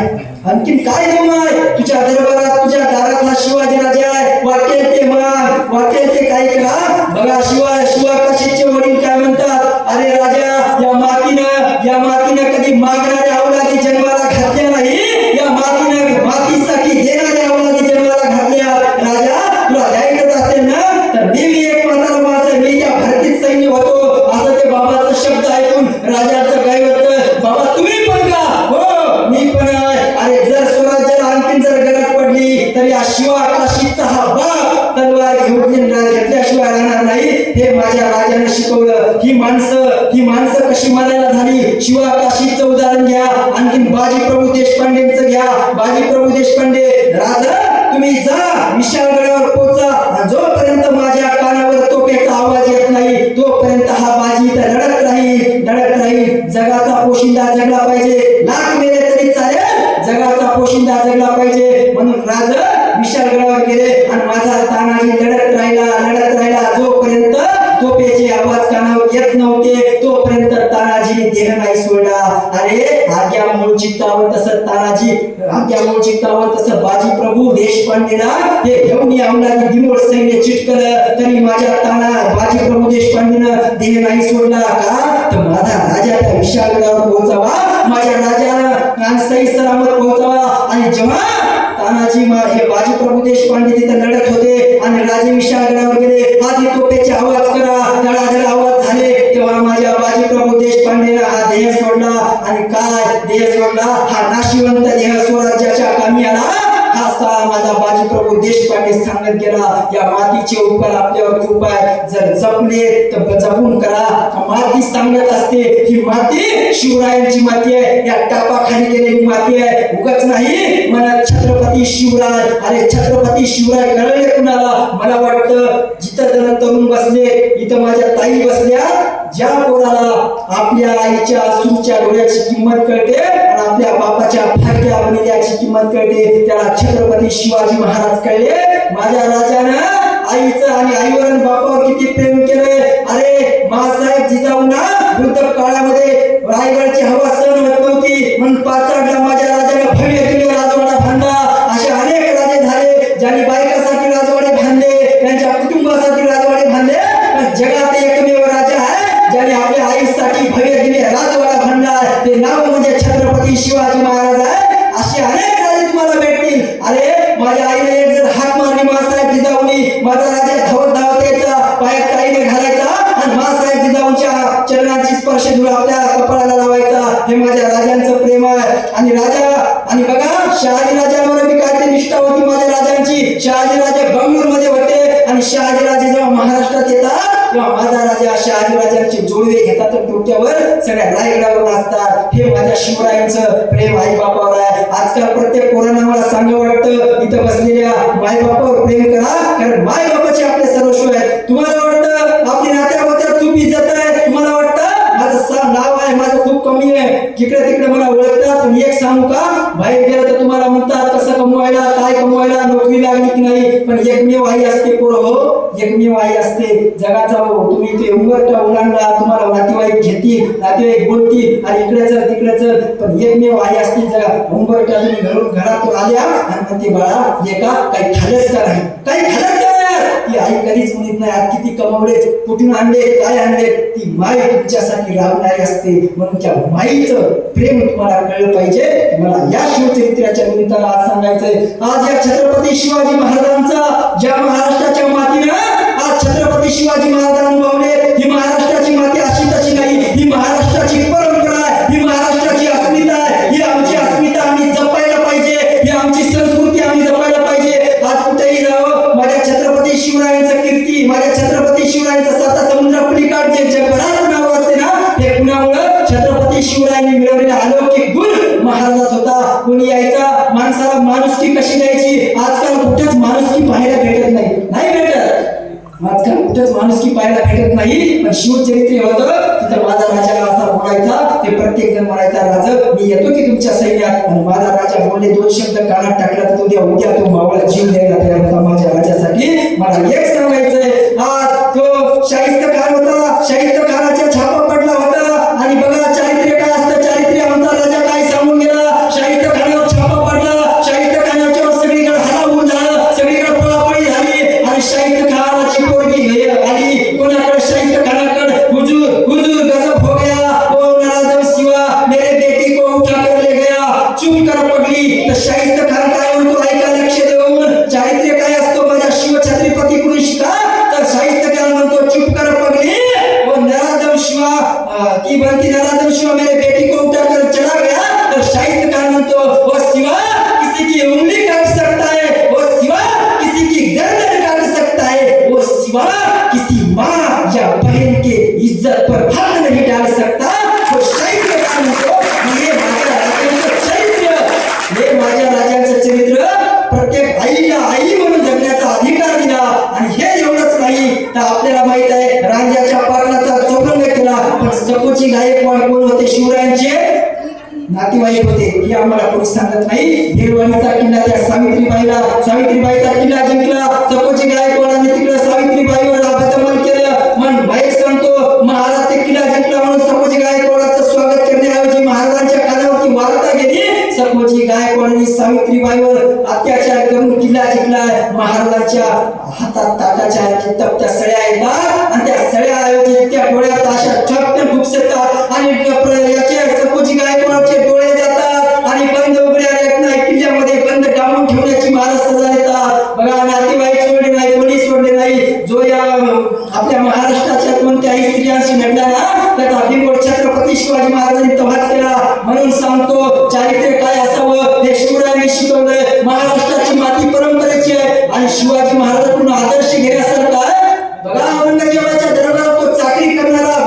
आणखीन काय रे माय, तुझ्या दरबारात तुझ्या दारातला शिवाजी राजा आहे, वाटेल ते मान, वाटेल ते काही करा. बघा शिवाकाशीचे वडील काय म्हणतात, अरे मागणाऱ्या अवलादी जन्माला घातल्या नाही, या मातीनं मातीसाठी देणाऱ्या अवलादी जन्माला घातल्या. राजा तुला द्यायचं असेल ना तर मी एक म्हातारा माणूस, मी त्या भरतीत सैन्य होतो असं ते बाबाचा शब्द ऐकून राजाचं काय होतं, बाबा तुम्ही पण का, हो मी पण आहे. अरे जर स्वराज्याला आणखीन जर गरज पडली तर या शिवाकाशीचा हा बाप तलवार घेतल्याशिवाय राहणार नाही. हे माझ्या राजाने शिकवलं. ही माणसं कशी मारायला झाली. शिवाकाशीचं उदाहरण घ्या, आणखीन बाजी प्रभू देशपांडेंचं घ्या. बाजी प्रभू देशपांडे, राजा तुम्ही जा विशाळगडावर पोहोचा, जोपर्यंत माझ्या कानावर तोफेचा आवाज येत नाही तोपर्यंत हा बाजी इथं लढत राहील. जगाचा पोशिंदा जगला पाहिजे, लाख मेले तरी चालेल, जगाचा पोशिंदा जगला पाहिजे. म्हणून राजा विशाळगडावर गेले आणि माझा तानाजी लढत राहिला. जोपर्यंत तोफेचे आवाज कानावर येत नव्हते तोपर्यंत तानाजीने देह नाही सोडला. अरे आज्ञा मूळ चित्तावर तसं बाजी प्रभू देशपांडेला हे घेऊन अवलादी बिमोड सैन्य चिटकलं तरी माझ्या बाजी प्रभू देशपांडेनं देह नाही सोडला. का तर माझा राजा त्या विशाळगडावर पोहोचावा, माझ्या राजाला सही सलामत पोहोचावा. आणि जेव्हा तानाजी हे बाजी प्रभू देशपांडे तिथे लढत होते आणि राजे विशाळगडावर गेले, आधी तोफेचे आवाज करा, धडाधड आवाज झाले, तेव्हा माझ्या बाजी प्रभू देशपांडेनं हा देह सोडला. आणि काय देह सोडला, हा नाशिवंत देह स्वराज्याच्या कामी आला. हा माझा बाजी प्रभू देशपांडे सांगत गेला, या मातीचे उपकार आपल्यावर खूप आहे, जर जपले तर जपून करा. माती सांगत असते, ही माती शिवरायांची माती आहे, या टापाखाली गेलेली माती आहे, उगाच नाही म्हणत छत्रपती शिवराय. अरे छत्रपती शिवराय कळले कुणाला, मला वाटतं जिथं तरुण बसले, इथं माझ्या ताई बसल्या, ज्या पोराला आपल्या आईच्या असूच्या डोळ्याची किंमत कळते आणि आपल्या बापाच्या भाग्या बनिल्याची किंमत कळते, त्याला छत्रपती शिवाजी महाराज कळले. माझ्या राजानं आईचं आणि आईवर बापावर किती प्रेम केलंय. अरे मासाहेब जिजाऊंना वृद्ध काळामध्ये रायगडची हवा सहन होत नव्हती म्हणून पाचाडला माझ्या राजाने भव्य दिले राजवाडा बांधला. असे अनेक राजे झाले ज्यांनी बायकासाठी राजवाडे बांधले, त्यांच्या कुटुंबासाठी राजवाडे बांधले. जगात एकमेव राजा आहे ज्याने आपल्या आईसाठी भव्य दिले राजवाडा बांधला, ते नाव म्हणजे छत्रपती शिवाजी महाराज आहे. असे अनेक राजे तुम्हाला भेटतील. अरे माझ्या आईने एक जर हाक मारली मासाहेब जिजाऊनी, माझा राजा धावत यायचा, पायात काहीने घालायचा आणि मासाहेब जिजाऊंच्या चरणाची स्पर्श धूळ आपल्या कपाळाला लावायचा. हे माझ्या राजांचं प्रेम आहे. आणि बघा शहाजी राजांवर बी काय ते निष्ठा होती माझ्या राजांची. शहाजी राजे बंगलोरमध्ये होते आणि शहाजी राजे जेव्हा महाराष्ट्रात येतात तेव्हा माझा राजा शहाजी राजांचे जोडवे घेतात तर डोक्यावर सगळ्या रायगडावर नाचतात. हे माझ्या शिवरायांचं प्रेम आई बापावर आहे. आजकाल प्रत्येक पोरांना मला सांगावं वाटतं, इथं बसलेल्या माय बापावर प्रेम करा, कारण माय बापाचे आपले सर्वस्व आहे. तुम्हाला वाटतं आपली नात्याबद्दल खूप इज्जत आहे, तुम्हाला वाटतं माझं नाव आहे माझं खूप कमी आहे, जिकडे तिकडे मला ओळखतात. पण एक सांगू का, बाहेर गेलं तर तुम्हाला म्हणतात कसं कमवायला, काय कमवायला, नोकरी लागली की नाही, पण एकमेव आई असते पोरं, हो एकमेव आई असते जगाचा. हो तुम्ही ते उंबरठा ओलांडला, तुम्हाला नातेवाईक घेतील, नातेवाईक बोलतील आणि इकडे चल तिकडे चल, पण एकमेव आई असते जगा. उंबरठा तुम्ही घरातून आल्या आणि म्हणते बाळा एका काही खाल्लंच का नाही, काही खाल्लंच का नाही, ती आई कधीच म्हणत नाही आज किती कमवले, कुठून आणले, काय आणले. ती माय तुमच्यासाठी राबणारी असते. म्हणून त्या माईचं प्रेम तुम्हाला कळलं पाहिजे. मला या शिवचरित्राच्या निमित्तानं आज सांगायचंय, आज या छत्रपती शिवाजी महाराजांचा ज्या महाराष्ट्राच्या मातीनं आज छत्रपती शिवाजी महाराजांनी उभारले, ही महाराष्ट्राची माती अशी तशी नाही, ही महाराष्ट्राची परंपरा आहे, ही महाराष्ट्राची अस्मिता आहे, ही आमची अस्मिता आम्ही जपायला पाहिजे, ही आमची संस्कृती आम्ही जपायला पाहिजे. आज कुठेही जावं माझ्या छत्रपती शिवरायांचं कीर्ती, माझ्या छत्रपती शिवरायांचं 7 समुद्रापलीकडचे जगभरात नाव असते ना, हे कुणामुळं छत्रपती शिवरायांनी मिळवलेला अलौकिक गुण महाराजात होता. कोणी यायचा माणसाला माणुसकी कशी द्यायची, आजकाल कुठेच माणुसकी पाहायला भेटत नाही, नाही भेटत. आजकाल कुठेच माणुसकी पाहायला भेटत नाही. पण शिवचरित्र होतं तिथं माझा राजा असा बोलायचा, ते प्रत्येक जण म्हणायचा राजा मी येतो की तुमच्या सैन्यात. आणि माझा राजा बोलले 2 शब्द कानात टाकला तर उद्या तो मावळा जीव द्यायला तयार होता माझ्या राजासाठी. मला एक सांगायचंय, आज तो शाहिस्त खान होता, शाहिस्त खानाचा छापा पडला होता. आणि बघा चारित्र्य काय असतं, चारित्र्य आमचा राजा काय सांगून गेला, शाहिस्त खानावर छापा पडला, शाहिस्त खानाच्यावर सगळीकडे हल्ला झाला, सगळीकडे पळापळी झाली आणि शाहिस्त खानाची पोरगी आली कोणाकडे, शाहिस्त खानाकडे, हुजूर हुजूर गजब हो गया, ओ नाराज शिवा मेरे बेटी को चूप कर पडली तर शाहिस्त खान काय म्हणतो ऐका लक्ष देऊन चारित्र्य काय असतो माझ्या शिव छत्रपतीकडून शिका तर शाहिस्त खान म्हणतो चूप कर पगली वो नराधम शिवा की बनती नराधम शिवा मेरे बेटी को उठाकर चला गया तर शाहिस्त खान म्हणतो वो शिवा किसी की उंगली काट सकता है वो शिवा किसी की गर्दन काट सकता है वो शिवा किसी माँ या बहन के इज्जत पर हाथ नहीं डाल सकता वो शाहिस्त खान म्हणतो हे माझ्या राजांचं चरित्र प्रत्येक आईला आई म्हणून जगण्याचा अधिकार दिला आणि हे एवढंच नाही तर आपल्याला माहित आहे रांजाच्या पाटलाचा चौरंग केला पण सकोची गायकवाड कोण होते शिवरायांचे नातेवाईक होते हे आम्हाला कोणी सांगत नाही गिरवाणीचा किल्ला त्या सावित्रीबाईचा किल्ला जिंकला सकोची गायकवाडाने तिकडे सावित्रीबाईवर अबदमन केलं मन महेश सांगतो महाराज ते किल्ला जिंकला म्हणून सकोची गायकवाडाचं स्वागत करण्याऐवजी महाराजांच्या कानावरती वार्ता गेली सकोची गायकवाडांनी सावित्रीबाईवर अत्याचार करून किल्ला जिंकलाय महाराजांच्या हातात ताटाच्या तप्त्या सळ्या येतात आणि त्या सळ्या ऐवजी त्या डोळ्यात अशा चपटन खुपसतात आणि याचे सकोची गायकवाडचे डोळे जातात आणि बंद उघड्या येत नाही किल्ल्यामध्ये बंद डांबून ठेवण्याची महाराज सजा देतात बघा नातेवाईक सोडले नाही कोणी सोडले नाही जो या आपल्या महाराष्ट्राच्या कोणत्याही स्त्रियांशी नडला ना त्याचा बिंबोड छत्रपती शिवाजी महाराजांनी तमाच केला म्हणून सांगतो चारित्र्य काय असावं हे शिवरायांनी शिकवलंय महाराष्ट्राची माती परंपरेची आहे आणि शिवाजी महाराजांकडून आदर्श घेण्यासारखा आहे बघा औरंगजेबाच्या दरबारात तो चाकरी करणारा तो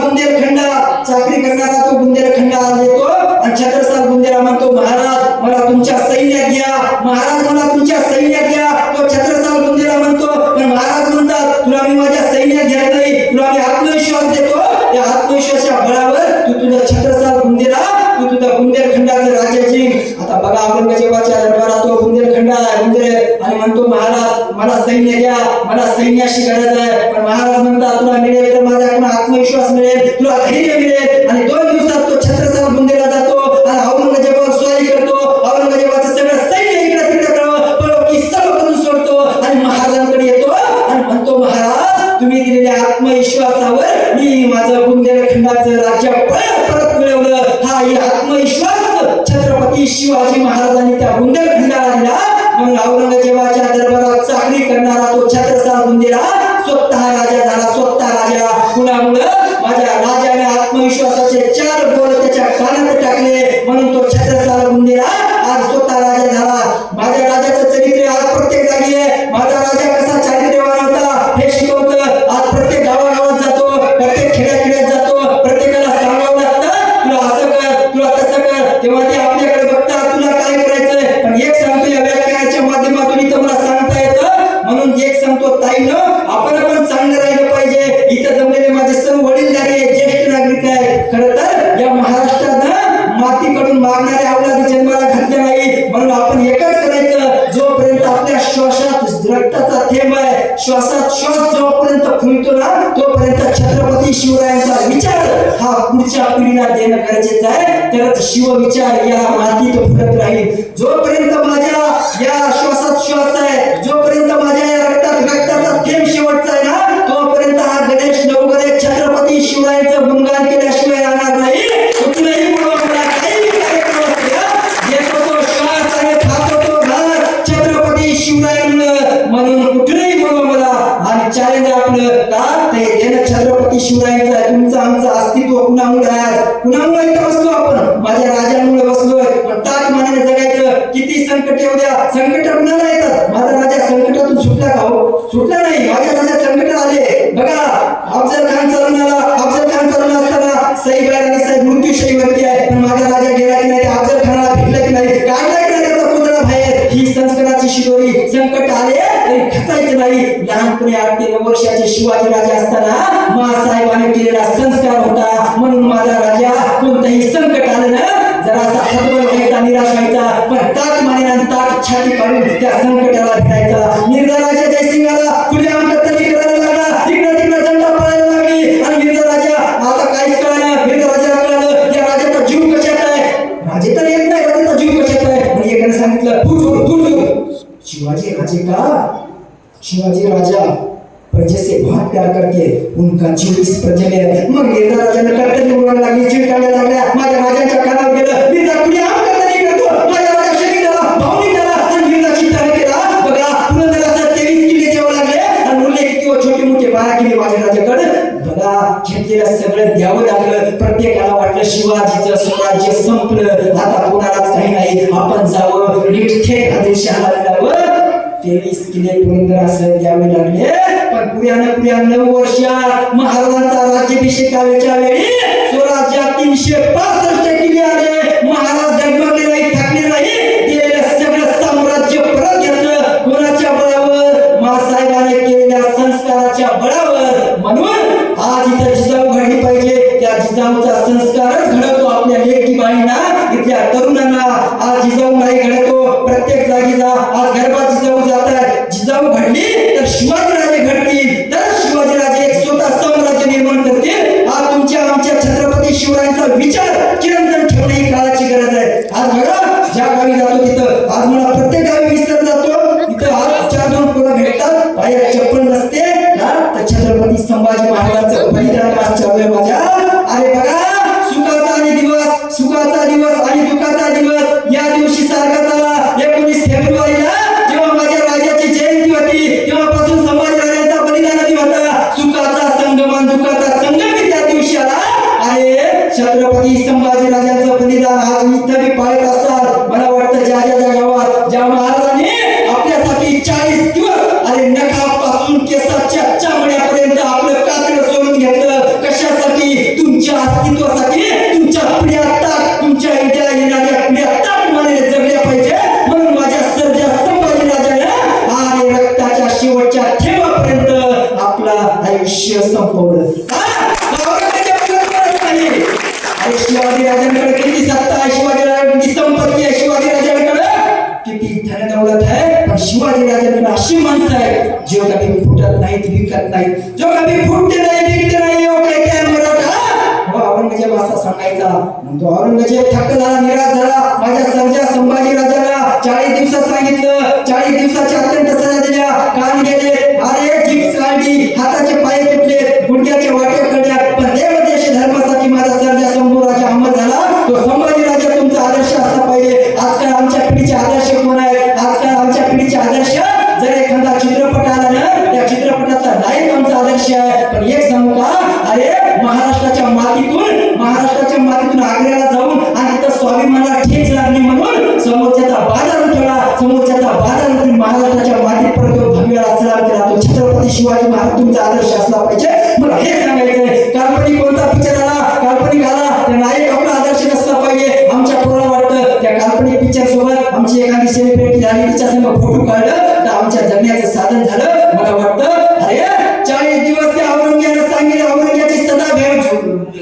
बुंदेलखंडाला येतो आणि छत्रसाल बुंदेला म्हणतो महाराज मला तुमच्या सैन्यात घ्या महाराज मला तुमच्या सैन्यात घ्या तो छत्रसाल बुंदेला म्हणतो पण महाराज म्हणतात तुला मी माझ्या सैन्यात घ्यायला नाही तुला मी आत्मविश्वास देतो त्या आत्मविश्वासाच्या बळावर तू तुझा छत्रसाल बुंदेला तू तुझा बुंदेलखंडाचं राज्य जिंक आता बघा औरंगजेबाच्या दरबारात तो बुंदेलखंड आणि म्हणतो महाराज मला सैन्य द्या मला सैन्याशी गरज आहे पण महाराज म्हणतात तुला मिळेल तर माझ्याकडून आत्मविश्वास मिळेल तुला धैर्य मिळेल आणि 2 दिवसात तो छत्रसाल बुंदेला जातो आणि औरंगजेबावर स्वारी करतो औरंगजेबाचं सगळं सैन्य इकडे तिकडे पळवकी सर्व करून सोडतो आणि महाराजांकडे येतो आणि म्हणतो महाराज तुम्ही दिलेल्या आत्मविश्वासावर मी माझं बुंदेलखंडाचं राज्य परत मिळवलं हा आत्मविश्वास छत्रपती शिवाजी महाराजांनी त्या बुंदेलखंडाला दिला म्हणून औरंगजेबाच्या दरबारात चाकरी करणारा तो छत्रसाल बुंदेला स्वतः राजा कुणामुळं माझ्या राजाने आत्मविश्वासाचे 4 बोल त्याच्या कानात टाकले म्हणून तो छत्रसाल बुंदेला आज स्वतः राजा झाला माझ्या राजाचं चरित्र आज प्रत्येक जागी आहे माझा राजा कसा चारित्र्यवान होता हे शिकवतं आज प्रत्येक गावागावात जातो प्रत्येक खेड्यात जातो प्रत्येकाला सांगावं लागतं तुला असं कर तुला तसं कर तेव्हा ते आपल्याकडे बघतात तुला काय करायचंय पण एक सांगतो या व्याख्यानाच्या माध्यमातून इथं मला सांगता येतं म्हणून एक सांगतो ताईनं आपण चांगलं राहिलं पाहिजे इथं जमलेले माझे सर्व वडीलधारी ज्येष्ठ नागरिक आहे खरं तर या महाराष्ट्रात मातीकडून मागणारे अवलादी जन्माला घातले नाही म्हणून आपण एकच करायचं जोपर्यंत आपल्या श्वासात रक्ताचा थेंब आहे श्वासात श्वास जोपर्यंत फुलतो ना तोपर्यंत छत्रपती शिवरायांचा विचार हा पुढच्या पिढीला देणं गरजेचं आहे तरच शिवविचार या मातीत फुलत राहील जोपर्यंत माझ्या या श्वासात श्वास आहे जोपर्यंत माझ्या या रक्ताचा थेंब शेवटचा आहे ना तोपर्यंत हा गणेश नवगरे छत्रपती शिवरायांचं गुणगान केल्याशिवाय राहणार नाही कुठलंही मला काही कार्यक्रम येतो तो श्वास आणि खातो तो घास छत्रपती शिवरायांना म्हणून कुठलंही मला आणि चॅलेंज आपलं का ते देणं छत्रपती शिवरायांचं आहे तुमचं आमचं अस्तित्व कुणामुळे आहे कुणामुळे इथं बसलो आपण माझ्या राजांमुळे बसलोय पण ताक मानाने जगायचं किती संकट येऊ द्या संकट कुणाला येतात माझा राजा संकटातून सुटला का हो सुटला नाही माझ्या राजा संकट आले बघा अफजल खान चालून असताना सई आणि साहेब मृत्यूशयीवरती आहे पण माझा राजा गेला की नाही अफजल खानाला भेटला की नाही काढला की नाही त्याचा पुतळा बाहेर ही संस्काराची शिदोरी संकट आले तरी खचायचं नाही लहानपणी 8 ते 9 वर्षाचे शिवाजी राजा असताना महासाहेबांनी केलेला संस्कार होता म्हणून माझा राजा कोणतंही संकट आलं ना जरासा हतबल व्हायचा निराश व्हायचा पण ताक माने आणि ताक छाती काढून त्या संकटाला भेटायचा मिर्झा राजा जयसिंगाला पुढे आमकत्तरी करायला लागला तिकडे झंडा पळायला लागली आणि मिर्झा राजा आता काहीच कळलं मिर्झा राजाला कळलं या राजाचा जीव कशात आहे राजे तर येत नाही राजाचा जीव कशात आहे आणि एकाने सांगितलं फुट शिवाजी राजे का शिवाजी राजा प्रजे से बहुत प्यार करते उनका जीव इस प्रजे में है मग मिर्झा राजाने कर्तव्य बोलायला लागली चिडकायला लागल्या माझ्या राजाच्या कानावर गेलं मिर्झा पुढे आमकत्तरी करतो माझ्या शहाला मिळावं 23 किले पुरंदरासह द्यावे लागले. पण पुऱ्या 9 वर्षात महाराजांचा राज्याभिषेकाच्या वेळी स्वराज्यात 365 किले आले. महाराज डगमगले नाही, थकले नाही, दिलेलं सगळं साम्राज्य परत घेतलं. कोणाच्या बळावर? मासाहेबाने केलेल्या संस्काराच्या बळावर. म्हणून आज इथं जिजाऊ घडली पाहिजे. त्या जिजाऊचा संस्कारच घडवतो आपल्या लेकी बाईंना, इथल्या तरुणांना. आज जिजाऊ नाही घडतो प्रत्येक जागी जा. आज गरबा जिजाऊ जात आहे. जिजाऊ घडली तर शिवाजीराजे घडतील, तर शिवाजीराजे एक स्वतः साम्राज्य निर्माण करतील. आज तुमच्या आमच्या छत्रपती शिवरायांचा विचार चिरंतन ठेवणे ही काळाची गरज आहे. आज बघा ज्या गावी जातो तिथं, आज मला प्रत्येक गावी विसर जातो तिथं आज 4-2 पोरं भेटतात, पायात चप्पल नसते का, तर छत्रपती संभाजी महाराजांचं बलिदान आज चालू आहे माझ्या. अरे बघा सुखाचा दिवस आणि दुःखाचा दिवस या दिवशी सारखा झाला. 19 फेब्रुवारीला जेव्हा माझ्या राजाची जयंती होती तेव्हापासून संभाजी राजांचा बलिदान दिन होता. सुखाचा संगम आणि दुःखाचा संगम त्या दिवशी आला. अरे छत्रपती संभाजी राजांचं बलिदान आज इथं मी पाळत असतात. मला वाटतं ज्या गावात ज्या महाराजांनी आपल्यासाठी 40 दिवस अरे नखापासून केसाच्या चामड्यापर्यंत आपलं कातडं सोडून घेतलं. कशासाठी? तुमच्या अस्तित्वासाठी, तुमच्या पिढ्या ताक, तुमच्या इथल्या येणाऱ्या पिढ्या ताक म्हणाले जगल्या पाहिजे. म्हणून माझ्या सर्जा संभाजी राजाने आणि रक्ताच्या शेवटच्या थेंबापर्यंत आपला आयुष्य संपवलं. अरे शिवाजी राजांकडे किती सत्ता आहे, शिवाजी राजांची संपत्ती आहे, शिवाजी राजांकडे किती धन दौलत आहे, पण शिवाजी राजांकडे अशी माणसं आहेत जो कधी फुटत नाहीत, विकत नाहीत, जो कधी फुटते नाही, विकते नाही. औरंगजेब असा सांगायचा. तो औरंगजेब थक्क झाला, निराश झाला. माझ्या सर्जा संभाजी राजाला 40 दिवसात सांगितलं, 40 दिवसाच्या अत्यंत सजा दिल्या, कान गेले, अरे जिप्स काढली, हाताचे पाय तुटले, गुडघ्याच्या वाट्या कड्या, पण देश धर्मासाठी माझा सर्जा संभाजी अमर झाला. तो संभाजी राजा तुमचा आदर्श असला पाहिजे. आजकाल आमच्या पिढीचे आदर्श कोण आहेत? आजकाल आमच्या पिढीचे आदर्श जर एखादा चित्रपट आला ना, त्या चित्रपटाचा नायक आमचा आदर्श आहे. पण एक सांगू का, अरे महाराष्ट्राच्या मातीतून आग्र्याला जाऊन आणि तिथं स्वाभिमानाला ठेच लागली म्हणून समोरच्याचा बाजार उठवला, महाराष्ट्राच्या मातीत परत भव्याला सलाम केला. तो छत्रपती शिवाजी महाराज तुमचा आदर्श असला पाहिजे. मला हे सांगायचंय. काल्पनिक कोणता पिक्चर आला, काल्पनिक आला, त्या नायक आपला आदर्श नसला पाहिजे. आमच्या पोराला वाटतं त्या काल्पनिक पिक्चर सोबत आमची एखादी सेलिब्रिटी झाली, तिच्या संग फोटो काढलं तर आमच्या जगण्याचं साधन झालं. मला वाटतं अरे 40 दिवस त्या औरंगजेबाने सांगितलं, औरंगजेबाची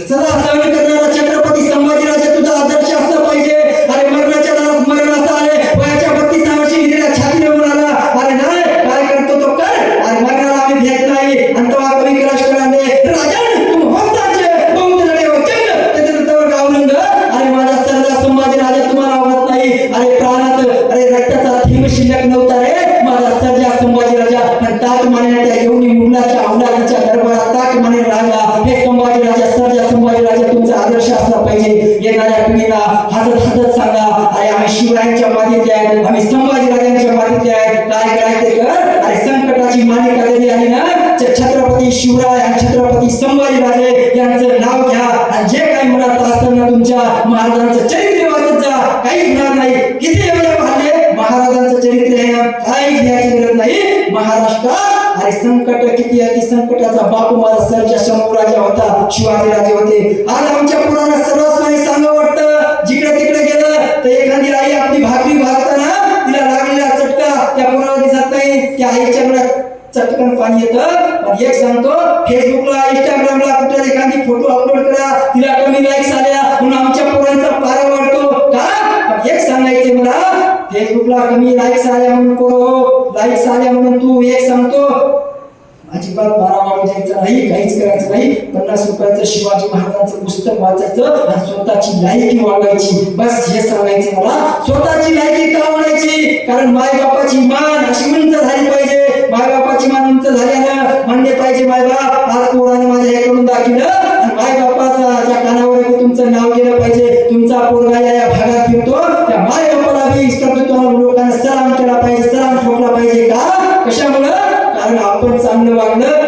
सदा सहन करणारा छत्रपती संभाजी राजा तुझा आदर्श असला पाहिजे. अरे मरणाच्या दारात मरण असं आले, वयाच्या 32 वर्षी निधीला छाती लावून आला. अरे नाही काय करतो तो कर, अरे मरणाला आम्ही भेट नाही. अंतवा कवी कैलाश कराने राजन तुम होताचे बहुत लढे हो जंग त्याच्यानंतर औरंग. अरे माझा सर्जा संभाजी राजा तुम्हाला आवडत नाही. अरे प्राणात अरे रक्ताचा थेंब शिल्लक नव्हता रे माझा सर्जा संभाजी राजा. पण ताक माने त्या एवढी मुलाच्या औलादीच्या दरबारात ताक माने राहिला. हे संभाजी राजा, सर्जा संभाजी राजा तुमचा आदर्श असला पाहिजे. येणाऱ्या पिढीला हसत सांगा, अरे आम्ही शिवरायांच्या मातीतले आहेत, आम्ही संभाजी राजांच्या मातीतले आहेत. काय करायचे कर. अरे संकटाची मालिका जरी आली ना, छत्रपती शिवराय आणि छत्रपती संभाजी राजे यांचं नाव घ्या आणि जे काही मनात असताना तुमच्या महाराजांचं चरित्र वाचत जा. काहीच होणार नाही. किती एवढे पाहले महाराजांचं चरित्र आहे, काहीच घ्यायची गरज नाही. महाराष्ट्रात अरे संकट किती आहे, संकटाचा बापू माझा सर्जा शंभूराजा होता, शिवाजी राजे होते. आज आमच्या पुराणात सर्वच काही सांगावं वाटतं. जिकडे तिकडे गेलं तर एखादी आई आपली भाकरी भाजताना तिला लागलेला चटका त्या पोराला दिसत नाही, त्या आईच्या डोळ्यात चटकन पाणी येतं. पण एक सांगतो, फेसबुकला इंस्टाग्रामला कुठे एखादी फोटो अपलोड करा, तिला कमी लाईक्स आल्या म्हणून आमच्या पोरांचा पारा वाढतो का. पण एक सांगायचे मला, फेसबुकला कमी लाईक्स आल्या म्हणून लाईक्स आल्या म्हणून तू एक सांगतो अजिबात पारा वाढू द्यायचा नाही, काहीच करायचं नाही. 50 रुपयाचं शिवाजी महाराजांचं पुस्तक वाचायचं आणि स्वतःची लायकी वाढवायची. बस हे सांगायचं मला. स्वतःची लायकी का वाढायची? कारण मायबापाची मान अशी उंच झाली पाहिजे. मायबापाची मान उंच झाल्यानं म्हणले पाहिजे मायबाप आज पोराने माझ्या हे करून दाखवलं, आणि मायबापाच्या कानावर तुमचं नाव गेलं पाहिजे. तुमचा पोरगा या भागात फिरतो, त्या मायबापाला बी कर्तृत्वानं लोकांना सलाम केला पाहिजे, सलाम ठोकला पाहिजे. का कशामुळं? कारण आपण चांगलं वागलं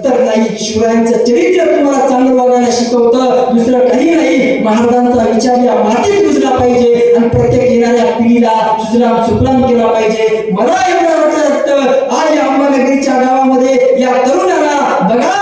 तर नाही. शिवरायांचं चरित्र तुम्हाला चांगलं वागायला शिकवतं, दुसरं काही नाही. महाराजांचा विचार या मातीत रुजला पाहिजे आणि प्रत्येक येणाऱ्या पिढीला सुजलाम सुफलाम केला पाहिजे. मला एवढं वाटतं आज या अंबानगरीच्या गावामध्ये या तरुणाला बघा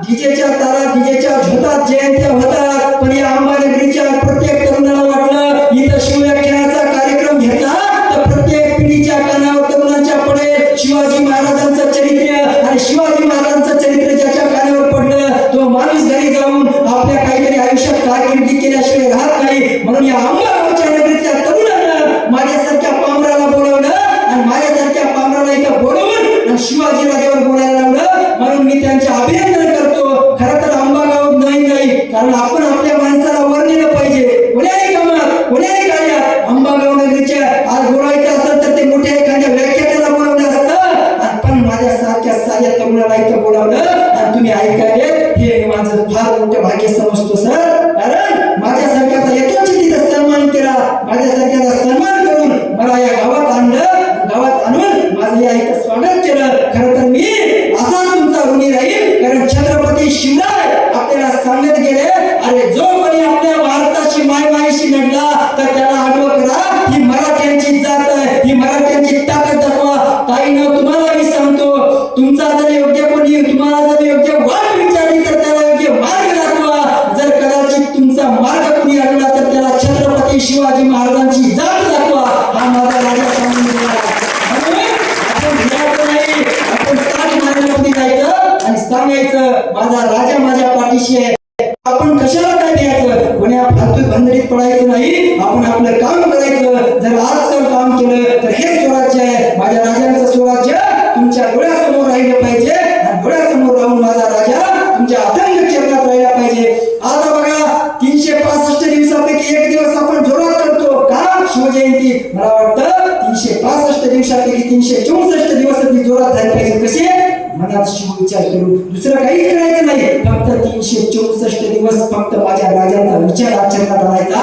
डीजेच्या तारा डीजेच्या झोतात जयंत्या होतात, पण या अंबानगरीच्या प्रत्येक तरुणाला वाटलं इथं शिवव्याख्यानाचा कार्यक्रम घेतला तर प्रत्येक पिढीच्या कानावर तरुणांच्या पडेल शिवाजी महाराजांचं चरित्र आणि शिवाजी महाराजांचं चरित्र ज्याच्या कानावर पडलं तो माणूस घरी जाऊन आपल्या काहीतरी आयुष्यात कारकिर्दी केल्याशिवाय राहत नाही. म्हणून या अंबागावच्या नगरीतल्या तरुणानं माझ्यासारख्या पामराला बोलवलं आणि माझ्यासारख्या पामराला इथं बोलवून आणि शिवाजी राजावर बोलायला लावलं. म्हणून मी त्यांचे अभिनंदन करतो. खरं तर अंबागाव नाही कारण आपण आपल्या माणसाला वर नेलं पाहिजे. कोण्याही कामात कोण्याही कार्यात अंबागाव नगरीच्या आज बोलायचं असेल तर ते मोठ्या एखाद्या व्याख्यात्याला बोलावलं असतं, पण माझ्यासारख्या साध्या तरुणाला इथं बोलावलं आणि तुम्ही ऐकायले हे माझं फार मोठं भाग्य समजतो सर. कारण माझ्यासारख्याचा येतोच तिथं सन्मान केला, माझ्यासारख्याचा सन्मान करून मला या गावात आणलं, गावात आणून माझं या इथं स्वागत केलं. खरं तर मी असा तुमचा ऋणी राहील. कारण छत्रपती शिवराय आपल्याला सांगत गेले, अरे जो कोणी आपल्या भारताची मायमाईशी लढला तर त्याला आडवं करा. ही मराठ्यांची जात आहे, ही मराठ्यांची ताकद दाखवा. ताईनं तुम्हाला मी सांगतो, तुमचा जर योग्य कोणी तुम्हाला जर योग्य वाट विचारली तर त्याला योग्य मार्ग दाखवा. जर कदाचित तुमचा मार्ग कोणी अडला तर त्याला छत्रपती शिवाजी महाराजांची जात दाखवा. हा माझा राजा सांगून गेला. आपण भिडायचं नाही, आपण ताज महाराजांमध्ये जायचं आणि सांगायचं माझा राजा माझ्या पाठीशी आहे. आपण कशाला काय द्यायचं, कोण्या फालतू भानगडीत पडायचं नाही. आपण आपलं काम करायचं. जर आजकाल काम केलं तर हेच स्वराज्य आहे. माझ्या राजांचं स्वराज्य तुमच्या डोळ्यासमोर राहिलं पाहिजे आणि डोळ्यासमोर राहून माझा राजा तुमच्या अथंग क्षेत्रात राहिला पाहिजे. आता बघा 365 दिवसापैकी एक दिवस आपण जोरात करतो का शिवजयंती. मला वाटतं 365 दिवसापैकी 364 दिवस ती जोरात राहिली पाहिजे. कसे मनात शिव विचार करून दुसरं काहीच करायचं नाही. फक्त 364 दिवस फक्त माझ्या राजाचा विचार आचरणात आणायचा.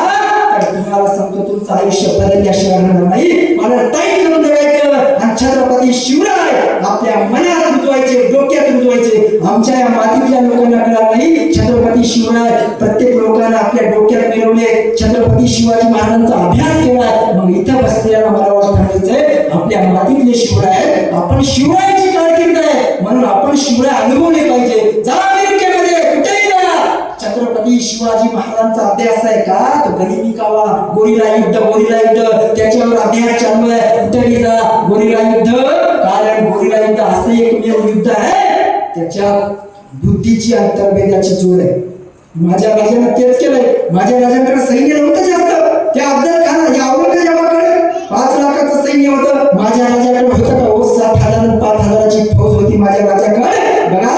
तर तुम्हाला सांगतो तुमचं आयुष्य बदलल्याशिवाय राहणार नाही. मला टाईट करून जगायचं आणि छत्रपती शिवराय आपल्या मनात रुजवायचे, डोक्यात रुजवायचे. आमच्या या मातीतल्या लोकांना कळणार नाही छत्रपती शिवराय प्रत्येक लोकांना आपल्या डोक्यात मिळवले. छत्रपती शिवाजी महाराजांचा अभ्यास केला. मग इथं बसलेला मला वाटत म्हणायचंय आपल्या मातीतले शिवराय, आपण शिवरायांची कारकीर्द आहे म्हणून आपण शिवराय अनुभवले पाहिजे. जा अमेरिकेमध्ये कुठेही जा, छत्रपती शिवाजी महाराजांचा अभ्यास आहे का तो गनिमी कावा गोरिला युद्ध त्याच्यावर अभ्यास चालू आहे. कुठेही जा गोरिला युद्ध, कारण गोरिला युद्ध असं एकमेव युद्ध आहे त्याच्यात बुद्धीची आणि तरबेदाची जोड आहे. माझ्या राजाने तेच केलंय. माझ्या राजाकडे सैन्य नव्हतं जास्त. त्या अफजल खान या औरंगजेबाकडे 5 लाखाचं सैन्य होतं. माझ्या राजाकडे होतं का 7,000 आणि 5,000ची फौज होती माझ्या राजाकडे. बघा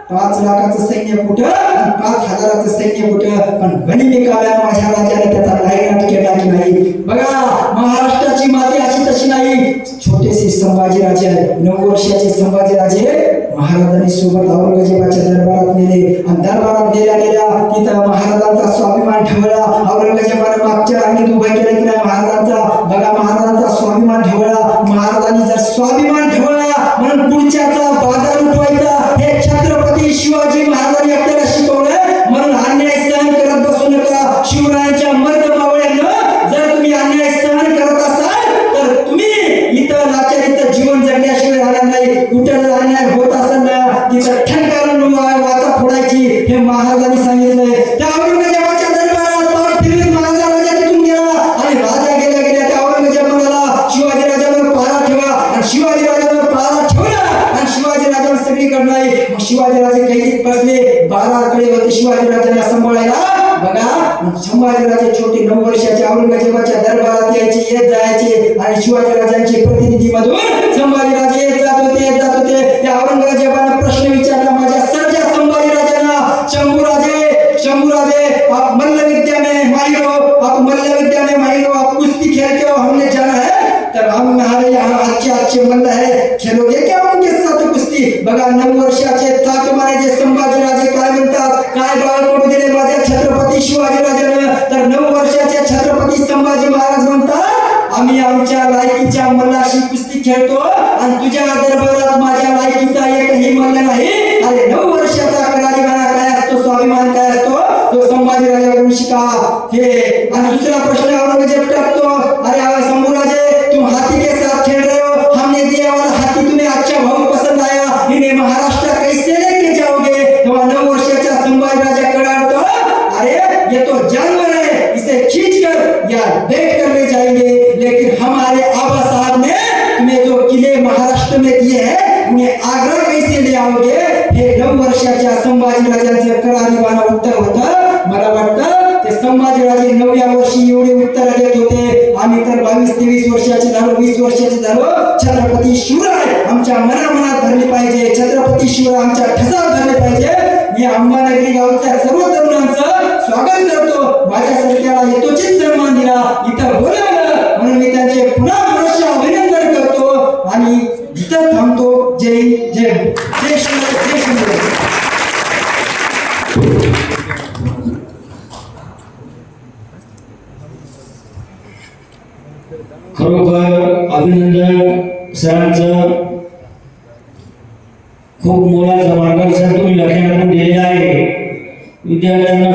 5 लाखाचं सैन्य कुठं आणि 5,000चं सैन्य कुठं, पण गनिमी काव्यात माझ्या राजाने त्याचा लाईनाट केला की नाही. बघा महाराष्ट्राची माती अशी तशी नाही. छोटेसे संभाजीराजे 9 वर्षाचे संभाजीराजे महाराजांनी सोबत औरंगजेबाच्या दरबारात नेले आणि दरबारात नेल्या तिथं महाराजांचा स्वाभिमान ठेवला. औरंगजेबाने मागच्या रांगेत उभा केला की नाही महाराजांचा. बघा महाराजांचा स्वाभिमान ठेवला. महाराजांनी जर स्वाभिमान ठेवला म्हणून पुढच्याचा बाजार उठवायचा हे छत्रपती शिवाजी महाराजांनी आपल्याला शिकवलं. म्हणून अन्याय सहन करत बसू नका. शिवरायांच्या मर्द मावळ्यांना जर तुम्ही अन्याय सहन करत असाल तर तुम्ही इथं लाचारीचं जीवन जगण्याशिवाय राहणार नाही. कुठे जर अन्याय होत असेल ना तिथं ठणकारून वाचा फोडायची हे महाराजांनी सांगितलंय. त्या औरंगजेबाच्या दरबारात पाठ फिरवून माझा राजा तिथून गेला आणि राजा गेल्या त्या औरंगजेब म्हणाला शिवाजी राजावर पहारा ठेवा आणि शिवाजी राजावर पहारा ठेवला आणि शिवाजी राजावर सगळीकडे नाही. मग शिवाजी राजे कैदीत बसले. 12 कडे होते शिवाजी राजांना सांभाळायला. बघा संभाजीराजे छोटे 9 वर्षाचे औरंगजेबाच्या दरबारात यायचे, येत जायचे आणि शिवाजी राजांचे प्रतिनिधी मधून संभाजीराजे येत जात होते. त्या औरंगजेबाने प्रश्न विचारला माझ्या सर्जा संभाजीराजांना, शंभूराजे आप मल्ल विद्या में माहिर हो, आप कुश्ती खेलते हो, हमने जाना है. तर हम हमारे यहाँ अच्छे मल्ल है, खेलोगे क्या उनके साथ कुश्ती. बघा 9 वर्षाचे ताक मारायचे संभाजीराजे काय म्हणतात, काय बाळकडू दिले माझ्या छत्रपती शिवाजी राजानं. तर 9 वर्षाचे छत्रपती संभाजी महाराज म्हणतात आम्ही आमच्या लायकीच्या मल्लाशी कुस्ती खेळतो आणि तुझ्या दरबारात माझ्या लायकीचा एकही मल्ल नाही. अरे 9 वर्षाचा करारीपणा काय असतो, स्वाभिमान काय असतो तो संभाजी राजाकडून शिका. हे आणि दुसरा प्रश्न औरंगजेब टाकतो, अरे शंभूराजे तुम हाथी के साथ खेल रहे हो, हमने दिया वाला हाथी तुम्हें अच्छा बहुत पसंद आया, इन्हें महाराष्ट्र कैसे लेके जाओगे? तेव्हा 9 वर्षाच्या संभाजी राजा कडाडतो, अरे ये तो जानवर है, इसे खींचकर या बैठ कर ले जाएंगे, लेकिन हमारे आबा साहब ने तुम्हें जो किले महाराष्ट्र में दिए हैं उन्हें आगरा कैसे ले आओगे? हे 9 वर्षाच्या संभाजी राजांचं करारीबानं उत्तर होतं. मला वाटतं ते संभाजीराजे 9व्या वर्षी एवढे उत्तर देत होते, आम्ही तर 22-23 वर्षाचे झालो, 20 वर्षाचे झालो. छत्रपती शिवराय आमच्या मनामनात धरले पाहिजे, छत्रपती शिवराय आमच्या ठसात धरले पाहिजे. मी अंबानगरी गावच्या सर्व तरुणांचं स्वागत करतो. माझ्यासारख्याला यथोचित सन्मान दिला, इथं बोलावलं म्हणून मी त्यांचे पुन्हा पुनश्च अभिनंदन करतो आणि इथं थांबतो. जय जय जय शिवराय, जय शिवराय. खरोखर अभिनंदन सरांचं. खूप मोलाचं मार्गदर्शन तुम्ही लक्षात दिलेलं आहे. विद्यार्थ्यांना